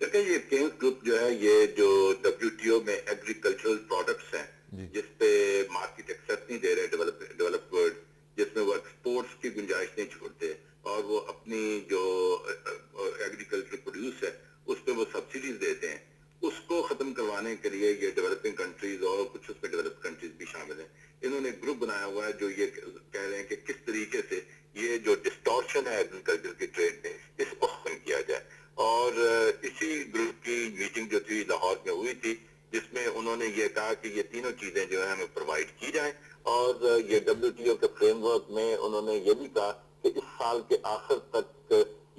देखिए, ये केन्स ग्रुप जो है, ये जो WTO में एग्रीकल्चरल प्रोडक्ट्स हैं जिसपे मार्केट एक्सेस नहीं दे रहे डेवलप्ड वर्ल्ड, जिसमें वो एक्सपोर्ट्स की गुंजाइश नहीं छोड़ते और वो अपनी जो एग्रीकल्चर प्रोड्यूस है उस पर वो सब्सिडीज देते हैं, उसको खत्म करवाने के लिए ये डेवलपिंग कंट्रीज और कुछ उसमें डेवलप्ड कंट्रीज भी शामिल हैं। इन्होंने ग्रुप बनाया हुआ है जो ये कह रहे हैं कि किस तरीके से ये जो डिस्टॉर्शन है एग्रीकल्चर की ट्रेड में, इसको खत्म किया जाए। और इसी ग्रुप की मीटिंग जो थी लाहौर में हुई थी, जिसमें उन्होंने ये कहा कि ये तीनों चीजें जो है हमें प्रोवाइड की जाए। और ये WTO के फ्रेमवर्क में उन्होंने ये भी कहा कि इस साल के आखिर तक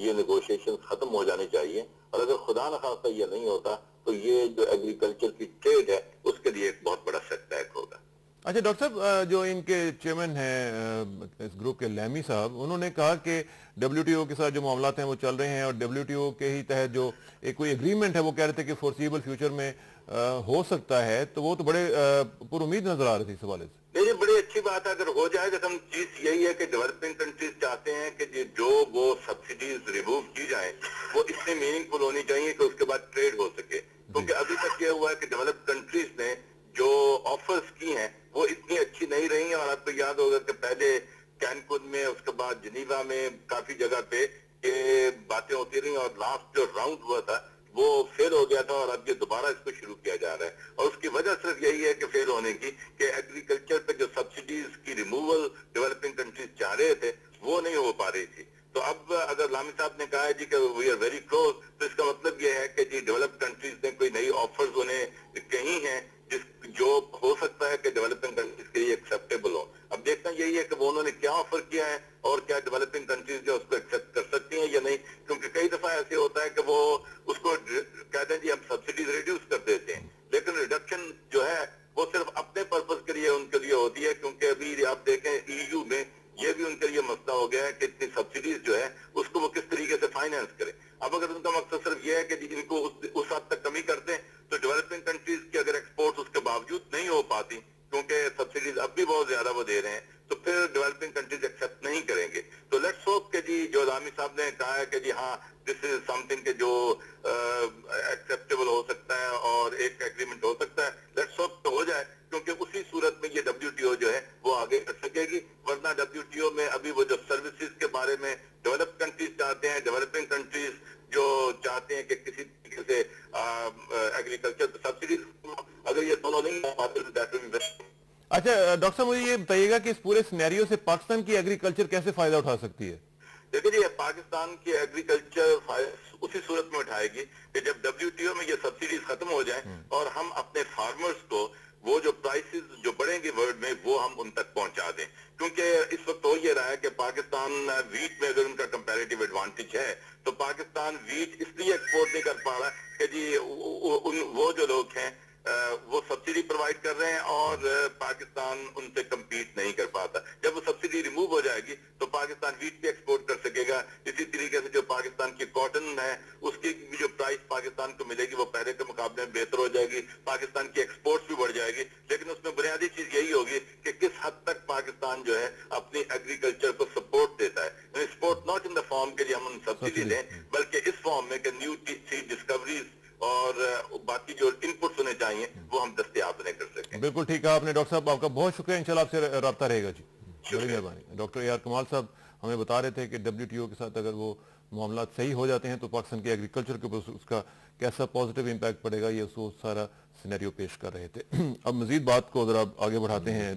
ये नेगोशिएशन खत्म हो जाने चाहिए, और अगर खुदा न खास्ता ये नहीं होता तो ये जो एग्रीकल्चर की ट्रेड है उसके लिए एक बहुत बड़ा सेटबैक होगा। अच्छा डॉक्टर साहब, जो इनके चेयरमैन हैं इस ग्रुप के लैमी साहब, उन्होंने कहा कि WTO के साथ जो मामलात हैं वो चल रहे हैं और WTO के ही तहत जो एक कोई एग्रीमेंट है वो कह रहे थे कि फोर्सिबल फ्यूचर में हो सकता है, तो वो तो बड़े पुरुमीद नजर आ रहे थे इस हवाले से। नहीं, बड़ी अच्छी बात है अगर हो जाए। तो हम चीज यही है कि डेवलपिंग कंट्रीज चाहते हैं कि जो वो सब्सिडीज रिमूव की जाए वो इतनी मीनिंगफुल होनी चाहिए कि उसके बाद ट्रेड हो सके, क्योंकि अभी तक ये हुआ है कि डेवलप्ड कंट्रीज ने जो ऑफर्स की हैं वो इतनी अच्छी नहीं रही हैं। और आपको याद होगा कि पहले कैनकुन में, उसके बाद जिनीवा में, काफी जगह पे ये बातें होती रही और लास्ट जो राउंड हुआ था वो फेल हो गया था और अब ये दोबारा इसको शुरू किया जा रहा है। और उसकी वजह सिर्फ यही है कि फेल होने की कि एग्रीकल्चर पे जो सब्सिडीज की रिमूवल डेवलपिंग कंट्रीज चाह रहे थे वो नहीं हो पा रही थी। तो अब अगर लामी साहब ने कहा है जी कि वी आर वेरी क्लोज, तो इसका मतलब ये है कि जी डेवलप्ड कंट्रीज ने कोई नई ऑफर्स उन्हें कही हैं जो हो सकता है कि डेवलपिंग कंट्रीज के लिए एक्सेप्टेबल हो। अब देखना यही है कि वो उन्होंने क्या ऑफर किया है और क्या डेवलपिंग कंट्रीज जो उसको एक्सेप्ट कर सकती हैं या नहीं, क्योंकि कई दफा ऐसे होता है कि वो उसको कहते हैं जी हम सब्सिडीज रिड्यूस कर देते हैं, लेकिन रिडक्शन जो है वो सिर्फ अपने पर्पज के लिए उनके लिए होती है, क्योंकि अभी आप देखें ईयू में ये भी उनके लिए मसला हो गया है कि इतनी सब्सिडीज जो है उसको वो किस तरीके से फाइनेंस करें। अब अगर उनका मकसद सिर्फ ये है कि इनको उस हद तक कमी कर दें, तो डेवलपिंग कंट्रीज की अगर एक्सपोर्ट उसके बावजूद नहीं हो पाती क्योंकि सब्सिडीज अब भी बहुत ज्यादा वो दे रहे हैं, तो फिर डेवलपिंग कंट्रीज एक्सेप्ट नहीं करेंगे। तो लेट्स होप के जी जो लामी साहब ने कहा है कि जी हाँ दिस इज समथिंग के जो एक्सेप्टेबल हो सकता है और एक एग्रीमेंट हो सकता है, लेट्स होप तो हो जाए, क्योंकि उसी सूरत में ये WTO जो है वो आगे कर सकेगी। वरना WTO में अभी वो जो सर्विसेज के बारे में डेवलप्ड कंट्रीज चाहते हैं, डेवलपिंग कंट्रीज जो चाहते हैं कि किसी तरीके से एग्रीकल्चर सब्सिडीज, अगर ये दोनों नहीं पाते तो दैट विल बी। अच्छा डॉक्टर साहब, मुझे ये बताइएगा कि इस पूरे सिनेरियो से पाकिस्तान की एग्रीकल्चर कैसे फायदा उठा सकती है? देखिए जी, पाकिस्तान की एग्रीकल्चर उसी सूरत में उठाएगी कि जब WTO में ये सब्सिडीज खत्म हो जाए और हम अपने फार्मर्स को वो जो प्राइसेस जो बढ़ेंगे वर्ल्ड में वो हम उन तक पहुंचा दें। क्योंकि इस वक्त हो ये रहा है कि पाकिस्तान वीट में अगर उनका कंपैरेटिव एडवांटेज है तो पाकिस्तान वीट इसलिए एक्सपोर्ट नहीं कर पा रहा कि जी वो जो लोग हैं वो सब्सिडी प्रोवाइड कर रहे हैं और पाकिस्तान उनसे कम्पीट नहीं कर पाता। जब वो सब्सिडी रिमूव हो जाएगी तो पाकिस्तान वीट भी एक्सपोर्ट कर सकेगा। इसी तरीके से जो पाकिस्तान की कॉटन है उसकी भी जो प्राइस पाकिस्तान को मिलेगी वो पहले के मुकाबले में बेहतर हो जाएगी, पाकिस्तान की एक्सपोर्ट्स भी बढ़ जाएगी। लेकिन उसमें बुनियादी चीज यही होगी कि किस हद तक पाकिस्तान जो है अपनी एग्रीकल्चर को सपोर्ट देता है। Support not in the form के लिए हम उन सब्सिडी दें, बल्कि इस फॉर्म में कि न्यू सीड डिस्कवरीज और बाकी जो इनपुट्स होने चाहिए वो हम दस्तयाब नहीं कर सकें। बिल्कुल ठीक है आपने डॉक्टर साहब, आपका बहुत शुक्रिया, इंशाल्लाह आपसे राब्ता रहेगा जी। बड़ी मेहरबानी। डॉक्टर AR कमाल साहब हमें बता रहे थे कि WTO के साथ अगर वो मामला सही हो जाते हैं तो पाकिस्तान की एग्रीकल्चर के ऊपर उसका कैसा पॉजिटिव इम्पैक्ट पड़ेगा, ये उसको सारा सिनेरियो पेश कर रहे थे। अब मजीद बात को जरा आगे बढ़ाते हैं।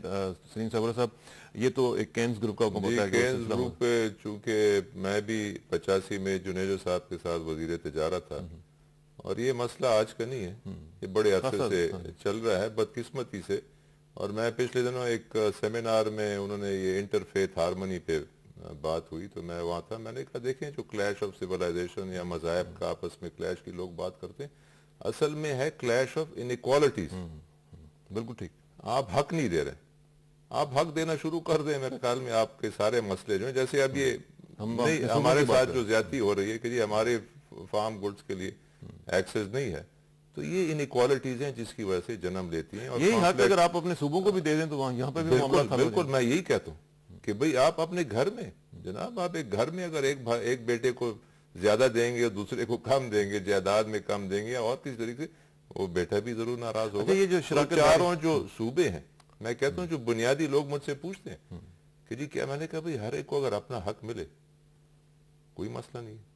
सलीम सरवर साहब, ये तो एक केन्स ग्रुप का केन्स ग्रुप पे, चूंकि मैं भी 85 में जुनेजो साहब के साथ वजीर तिजारत था और ये मसला आज का नहीं है, ये बड़े अरसे से चल रहा है बदकिस्मती से। और मैं पिछले दिनों एक सेमिनार में उन्होंने ये इंटरफेथ हारमोनी पे बात हुई तो मैं वहाँ था। मैंने कहा देखें जो क्लैश ऑफ सिविलाइजेशन या मज़ाहब का आपस में क्लैश की लोग बात करते हैं, असल में है क्लैश ऑफ इनइक्वालिटीज। बिल्कुल ठीक, आप हक नहीं दे रहे, आप हक देना शुरू कर दें, मेरे ख्याल में आपके सारे मसले जो हैं, जैसे अब ये हमारे साथ जो ज्यादती हो रही है कि जी हमारे फार्म गुड्स के लिए एक्सेस नहीं है, तो ये इनइक्वालिटीज हैं जिसकी वजह से जन्म लेती हैं। और यही हक अगर आप अपने सूबों को भी दे दें तो वहाँ यहाँ पे भी मामला खड़ा हो बिल्कुल मैं यही कहता हूँ कि भाई आप अपने घर में जनाब, आप एक घर में अगर एक बेटे को ज्यादा देंगे और दूसरे को कम देंगे, जायदाद में कम देंगे और किसी तरीके से, वो बेटा भी जरूर नाराज होगा। ये जो चारों जो सूबे हैं, मैं कहता हूँ जो बुनियादी लोग मुझसे पूछते हैं कि जी क्या, मैंने कहा भाई हर एक को अगर अपना हक मिले कोई मसला नहीं है।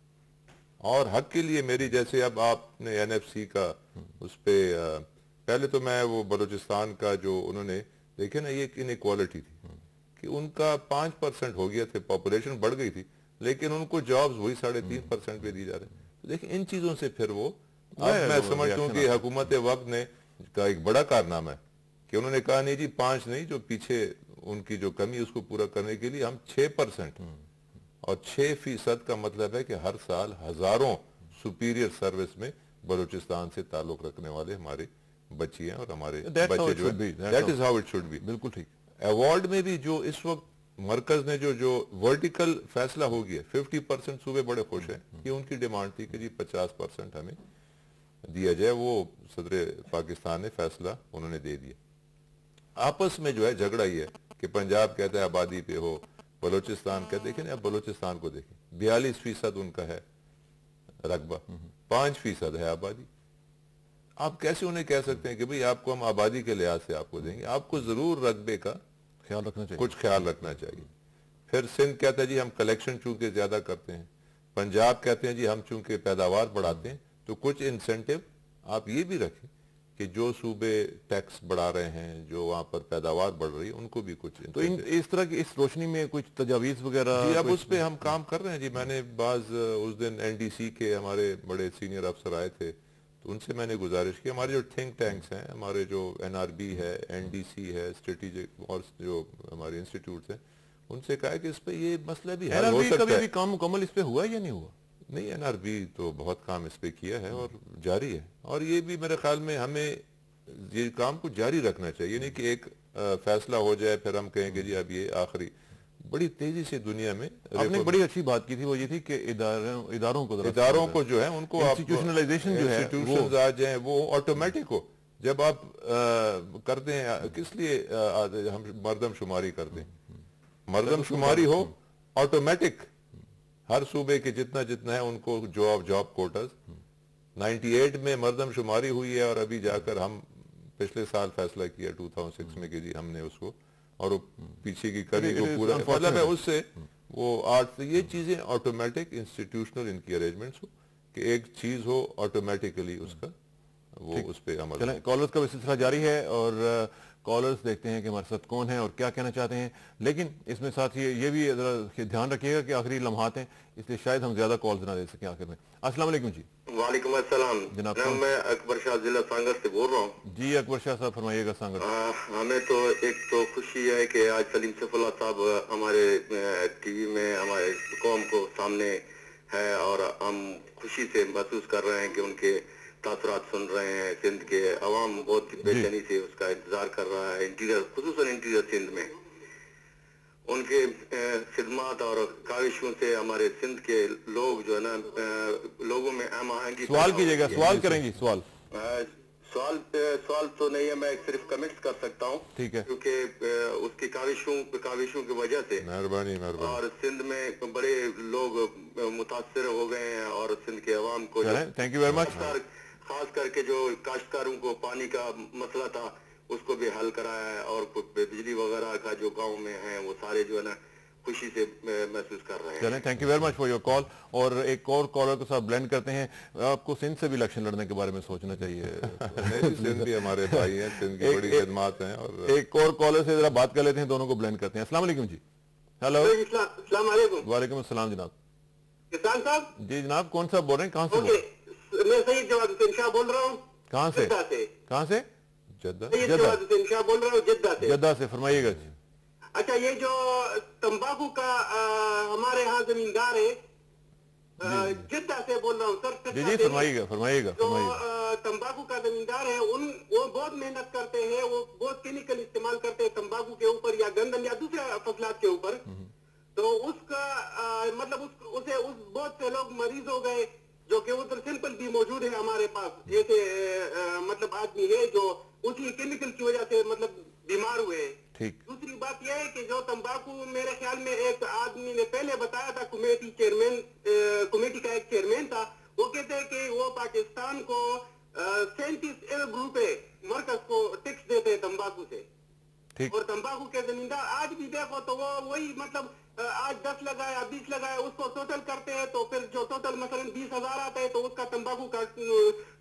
और हक के लिए मेरी, जैसे अब आपने NFC का उस पे पहले तो मैं वो बलूचिस्तान का जो उन्होंने देखे ना, ये इनइक्वालिटी थी कि उनका 5% हो गया थे, पॉपुलेशन बढ़ गई थी, लेकिन उनको जॉब्स वही 3.5% पे दी जा रहे हैं। तो देखिए इन चीजों से फिर वो मैं समझता हूँ कि हुकूमत वक्त ने का एक बड़ा कारनामा है कि उन्होंने कहा नहीं जी 5 नहीं, जो पीछे उनकी जो कमी उसको पूरा करने के लिए हम 6% और 6% का मतलब है कि हर साल हजारों सुपीरियर सर्विस में बलूचिस्तान से ताल्लुक रखने वाले हमारे बच्ची हैं और हमारे बच्चे जो है, that is how it should be. बिल्कुल ठीक। अवार्ड में भी जो इस वक्त मरकज ने जो वर्टिकल फैसला हो गया, 50% सूबे बड़े खुश हैं। ये उनकी डिमांड थी कि जी 50% हमें दिया जाए, वो सदर पाकिस्तान ने फैसला उन्होंने दे दिया। आपस में जो है झगड़ा ही है कि पंजाब कहता है आबादी पे हो, बलूचिस्तान कहते, देखें अब बलूचिस्तान को देखें, 42% उनका है रकबा, 5% है आबादी। आप कैसे उन्हें कह सकते हैं कि भाई आपको हम आबादी के लिहाज से आपको देंगे? आपको जरूर रकबे का ख्याल रखना चाहिए, कुछ ख्याल रखना चाहिए। फिर सिंध कहता है जी हम कलेक्शन चूंकि ज्यादा करते हैं, पंजाब कहते हैं जी हम चूंकि पैदावार बढ़ाते हैं तो कुछ इंसेंटिव आप ये भी रखें कि जो सूबे टैक्स बढ़ा रहे हैं, जो वहाँ पर पैदावार बढ़ रही है, उनको भी कुछ। तो इस तरह की इस रोशनी में कुछ तजावीज़ वगैरह जी अब उस पर हम काम कर रहे हैं जी। मैंने उस दिन NDC के हमारे बड़े सीनियर अफसर आए थे तो उनसे मैंने गुजारिश की, हमारे जो थिंक टैंक्स हैं, हमारे जो NRB है, NDC है, स्ट्रेटेजिक और जो हमारे इंस्टीट्यूट हैं, उनसे कहा कि इस पे ये मसला भी हल हो सकता है। कभी भी काम मुकम्मल इस पे हुआ या नहीं हुआ? नहीं, NRB तो बहुत काम इस पे किया है और जारी है, और ये भी मेरे ख्याल में हमें ये काम को जारी रखना चाहिए। नहीं कि एक फैसला हो जाए फिर हम कहेंगे जी अब ये आखिरी। बड़ी तेजी से दुनिया में आपने बड़ी अच्छी बात की थी, वो ये थी कि इदारों को जो है उनको इंस्टीट्यूशनलाइजेशन जो है इंस्टीट्यूशंस आ जाए, वो ऑटोमेटिक हो। जब आप करते हैं, किस लिए हम मर्दमशुमारी करते हैं? मर्दमशुमारी हो ऑटोमेटिक, हर सूबे के जितना जितना है उनको जॉब कोटास 98 में मर्दमशुमारी हुई है, और अभी जाकर हम पिछले साल फैसला किया 2006 में कि जी हमने उसको, और वो पीछे की कड़ी को पूरा मतलब है उससे वो आज ये चीजें ऑटोमेटिक इंस्टीट्यूशनल इनकी अरेंजमेंट्स हो कि एक चीज हो ऑटोमेटिकली उसका वो उस पे अमल। चलें, कॉलर्स का सिलसिला जारी है और कॉलर्स देखते हैं कि हमारे साथ कौन है और क्या कहना चाहते हैं, लेकिन इसमें साथ ये भी जरा ध्यान रखिएगा कि आखिरी लम्हात हैं, इसलिए शायद हम ज्यादा कॉल्स ना दे सकें आखिर में। अस्सलाम वालेकुम जी। वालेकुम अस्सलाम जनाब, मैं अकबर शाह जिला सांगत से बोल रहा हूँ। जी अकबर शाह साहब फरमाइएगा। सांगत हमें तो एक तो खुशी है कि आज सलीम सैफुल्लाह साहब हमारे टीवी में हमारे कौम को सामने है, और हम खुशी से महसूस कर रहे हैं कि उनके तासुरात सुन रहे हैं। सिंध के अवाम बहुत बेचैनी से उसका इंतजार कर रहा है, खुसूसन इंटीरियर सिंध में उनके खिदमत और काविशों से हमारे सिंध के लोग जो है ना, लोगों में आहंगी। सवाल कीजिएगा, सवाल करेंगे। सवाल तो नहीं है, मैं सिर्फ कमेंट्स कर सकता हूँ, ठीक है, क्योंकि उसकी काविशों की वजह से मेहरबानी और सिंध में बड़े लोग मुतासर हो गए हैं, और सिंध के अवाम को थैंक यू वेरी मच, खास करके जो काश्तकारों को पानी का मसला था उसको भी हल कराया है, और बिजली वगैरह का जो गांव में है वो सारे जो है ना खुशी से महसूस कर रहे हैं। चलें, thank you very much for your call. और एक और कॉलर को साथ ब्लेंड करते हैं। आपको सिंध से भी इलेक्शन लड़ने के बारे में सोचना चाहिए। सिंध भी हमारे भाई हैं, सिंध की बड़ी खिदमत हैं। और एक और कॉलर से जरा बात कर लेते हैं, दोनों को ब्लेंड करते हैं। अस्सलाम वालेकुम जी। हेलो। वालेकुम अस्सलाम जनाब। किसान साहब जी जनाब, कौन सा बोल रहे हैं, कहाँ से? मैं सईद जवाद हुसैन शाह बोल रहा हूँ। कहाँ से? कहाँ से? जद्दा से। फरमाइएगा जी। अच्छा, ये जो तंबाकू का हमारे यहाँ जमींदार है, जद्दा से बोल रहा हूँ सर। जी फरमाइएगा। जो तंबाकू का जमींदार है वो बहुत मेहनत करते हैं, वो बहुत केमिकल इस्तेमाल करते हैं तंबाकू के ऊपर या गंदम या दूसरे फसलात के ऊपर। तो उसका मतलब उसे बहुत से लोग मरीज हो गए, जो कि उधर सिंपल भी मौजूद है हमारे पास, जैसे मतलब आदमी है जो उसी केमिकल की वजह से मतलब बीमार हुए। ठीक। दूसरी बात यह है कि जो तंबाकू, मेरे ख्याल में एक आदमी ने पहले बताया था, कमेटी का एक चेयरमैन था, वो कहते हैं कि वो पाकिस्तान को 37 अरब रुपए मरकज को टैक्स देते हैं तंबाकू से। ठीक। और तंबाकू के जमींदार आज भी देखो तो वो वही मतलब आज 10 लगाया 20 लगाया, उसको टोटल करते हैं तो फिर जो टोटल मसलन 20,000 आता है तो उसका तंबाकू का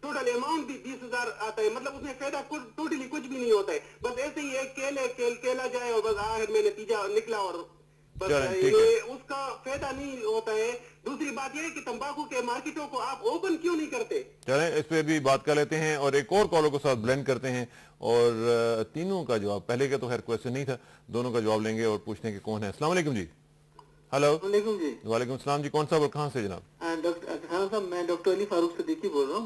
टोटल अमाउंट भी 20,000 आता है। मतलब उसमें फायदा टोटली कुछ भी नहीं होता है, बस ऐसे ही एक केला जाए और बस आखिर में नतीजा निकला और बस ये उसका फायदा नहीं होता है। दूसरी बात यह है कि तंबाकू के मार्केटों को आप ओपन क्यों नहीं करते? चलें, इस पे भी बात कर लेते हैं और एक और कॉलर को साथ ब्लेंड करते हैं, और तीनों का जवाब, पहले का तो खैर क्वेश्चन नहीं था, दोनों का जवाब लेंगे और पूछते हैं कि कौन है। अस्सलाम वालेकुम जी। हेलो। जी। वालेकुम सलाम जी। कौन सा और कहाँ से जनाब? डॉक्टर साहब, मैं डॉक्टर अली फारूक सिद्दीकी बोल रहा हूँ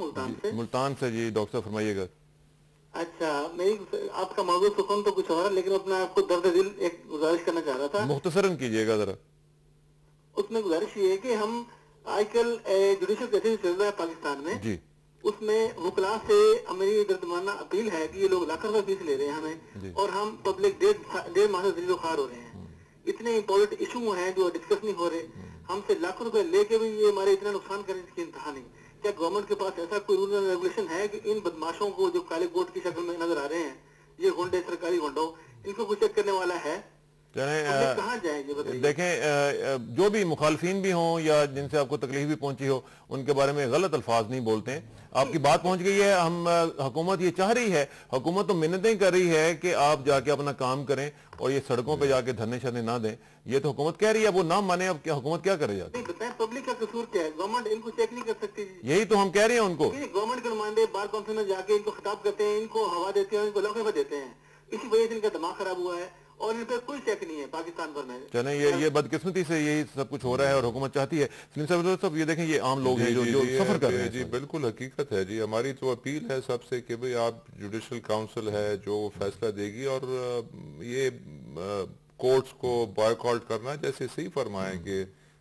मुल्तान से। जी डॉक्टर साहब फरमाइएगा। अच्छा, मेरी आपका मौजूद सुकून तो कुछ और है, लेकिन अपना आपको दर्द दिल एक गुजारिश करना चाह रहा था। मुख्तसरन कीजिएगा जरा। उसमें गुजारिश ये है कि हम आजकल जुडिशल केसेस चल रहा है पाकिस्तान में जी, उसमें वकला से मेरी दर्दमाना अपील है कि ये लोग लाख रुपए फीस ले रहे हैं हमें, और हम पब्लिक 1.5 माह से दिलो खार हो रहे हैं। इतने इम्पोर्टेंट इशू हैं जो डिस्कस नहीं हो रहे, हमसे लाखों रुपए लेके भी ये हमारे इतना नुकसान करने की इंतहा नहीं। क्या गवर्नमेंट के पास ऐसा कोई रूल एंड रेगुलेशन है कि इन बदमाशों को जो काले कोट की शक्ल में नजर आ रहे हैं, ये गुंडे, सरकारी गुंडों, इनको कुछ चेक करने वाला है? कहाँ जाएंगे बताइए। देखें, जो भी मुखालफिन भी हों या जिनसे आपको तकलीफ भी पहुंची हो, उनके बारे में गलत अल्फाज नहीं बोलते हैं। आपकी बात पहुंच गई है। हम हुकूमत ये चाह रही है, हुकूमत तो मिन्नतें कर रही है कि आप जाके अपना काम करें और ये सड़कों पे जाके धरने शरने ना दें। ये तो हुकूमत कह रही है, वो ना माने, अब क्या हुकूमत क्या करे जाके? बताएं पब्लिक का कसूर क्या है? गवर्नमेंट इनको चेक नहीं कर सकती? यही तो हम कह रहे हैं उनको। गवर्नमेंट के नुमाइंदे बार काउंसिल में जाके इनको खिताब करते हैं, इनको हवा देते हैं, इनको लौके देते हैं। इसी वजह से इनका दिमाग खराब हुआ है और इन पे कोई चेक नहीं है पाकिस्तान भर में। चलें, ये बदकिस्मती से यही सब कुछ हो रहा है और हुकूमत चाहती है। सब ये देखें, ये आम लोग हैं जो सफर कर रहे हैं। जी बिल्कुल हकीकत है जी। हमारी तो अपील है सबसे कि भाई आप जुडिशल काउंसिल है जो फैसला देगी, और ये कोर्ट्स को बॉयकॉट करना, जैसे सही फरमाएं कि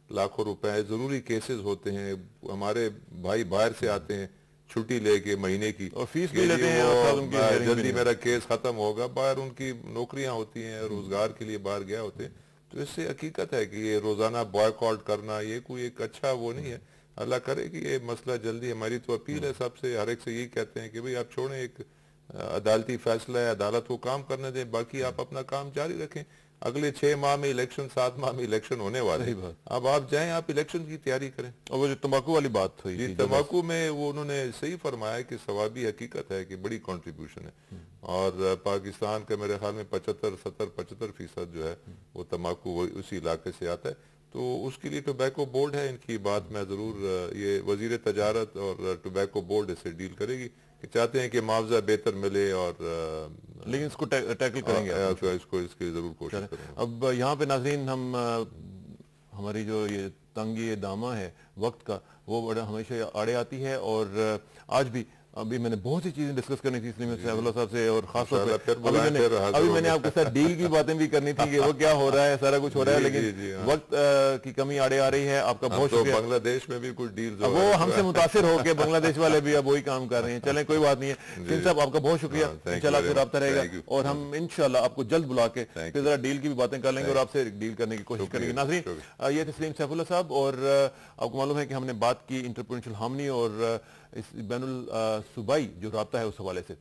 लाखों रुपए ज़रूरी केसेस होते हैं, हमारे भाई बाहर से आते हैं छुट्टी लेके महीने की, और फीस भी लेते हैं और जल्दी मेरा केस खत्म होगा। बाहर उनकी नौकरियां होती हैं, रोजगार के लिए बाहर गया होते हैं। तो इससे हकीकत है कि ये रोजाना बॉयकॉट करना ये कोई एक अच्छा वो नहीं है। अल्लाह करे कि ये मसला जल्दी, हमारी तो अपील है सबसे, हर एक से यही कहते हैं कि भाई आप छोड़ें, एक अदालती फैसला है, अदालत को काम करने दें, बाकी आप अपना काम जारी रखें। अगले 6 माह में इलेक्शन, 7 माह में इलेक्शन होने वाले हैं। अब आप जाएं, आप इलेक्शन की तैयारी करें। और वो जो तंबाकू वाली बात हुई जी, तंबाकू में वो उन्होंने सही फरमाया कि सवाबी हकीकत है कि बड़ी कंट्रीब्यूशन है, और पाकिस्तान का मेरे ख्याल में 75% जो है वो तंबाकू उसी इलाके से आता है। तो उसके लिए टोबैको बोर्ड है, इनकी बात मैं ज़रूर, ये वजीर तजारत और टोबैको बोर्ड इससे डील करेगी कि चाहते हैं कि मुआवजा बेहतर मिले, और लेकिन इसको टैकल करेंगे, इसको इसकी ज़रूर कोशिश करेंगे। अब यहाँ पे नाज़रीन, हम हमारी जो ये तंगी दामा है वक्त का, वो बड़ा हमेशा आड़े आती है, और आज भी अभी मैंने बहुत सी चीजें डिस्कस करनी थी, इसलिए मैं सैफुल्लाह साहब से और खास तौर पे अभी मैंने आपके साथ डील की बातें भी करनी थी कि वो क्या हो रहा है, सारा कुछ हो रहा है, लेकिन वक्त की कमी आड़े आ रही है। आपका बहुत शुक्रिया। बांग्लादेश में भी कुछ डील वो हमसे मुतासिर होकर बांग्लादेश वाले भी अब वही काम कर रहे हैं। चलें, कोई बात नहीं है। सिंह साहब, आपका बहुत शुक्रिया, इंशाल्लाह आपसे रब्ता रहेगा, और हम इंशाल्लाह आपको जल्द बुला के फिर जरा डील की भी बातें कर लेंगे और आपसे डील करने की कोशिश करेंगे। नाज़रीन, ये थे सलीम सैफुल्लाह साहब, और आपको मालूम है कि हमने बात की इंटरप्रेन्योरशिप हार्मनी और इस बैनुल सूबाई जो राब्ता है उस हवाले से,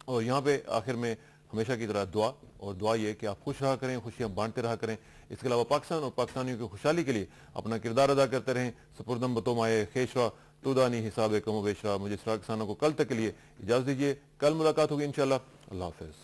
और यहाँ पे आखिर में हमेशा की तरह दुआ, और दुआ ये कि आप खुश रहा करें, खुशियाँ बांटते रहा करें। इसके अलावा पाकिस्तान और पाकिस्तानियों की खुशहाली के लिए अपना किरदार अदा करते रहें। सपुर्दम बतोमाए खेशरा तुदानी हिसाब कमो बेशरा। मुझे इसरा किसानों को कल तक के लिए इजाज़त दीजिए, कल मुलाकात होगी इंशाल्लाह। अल्लाह हाफ़िज़।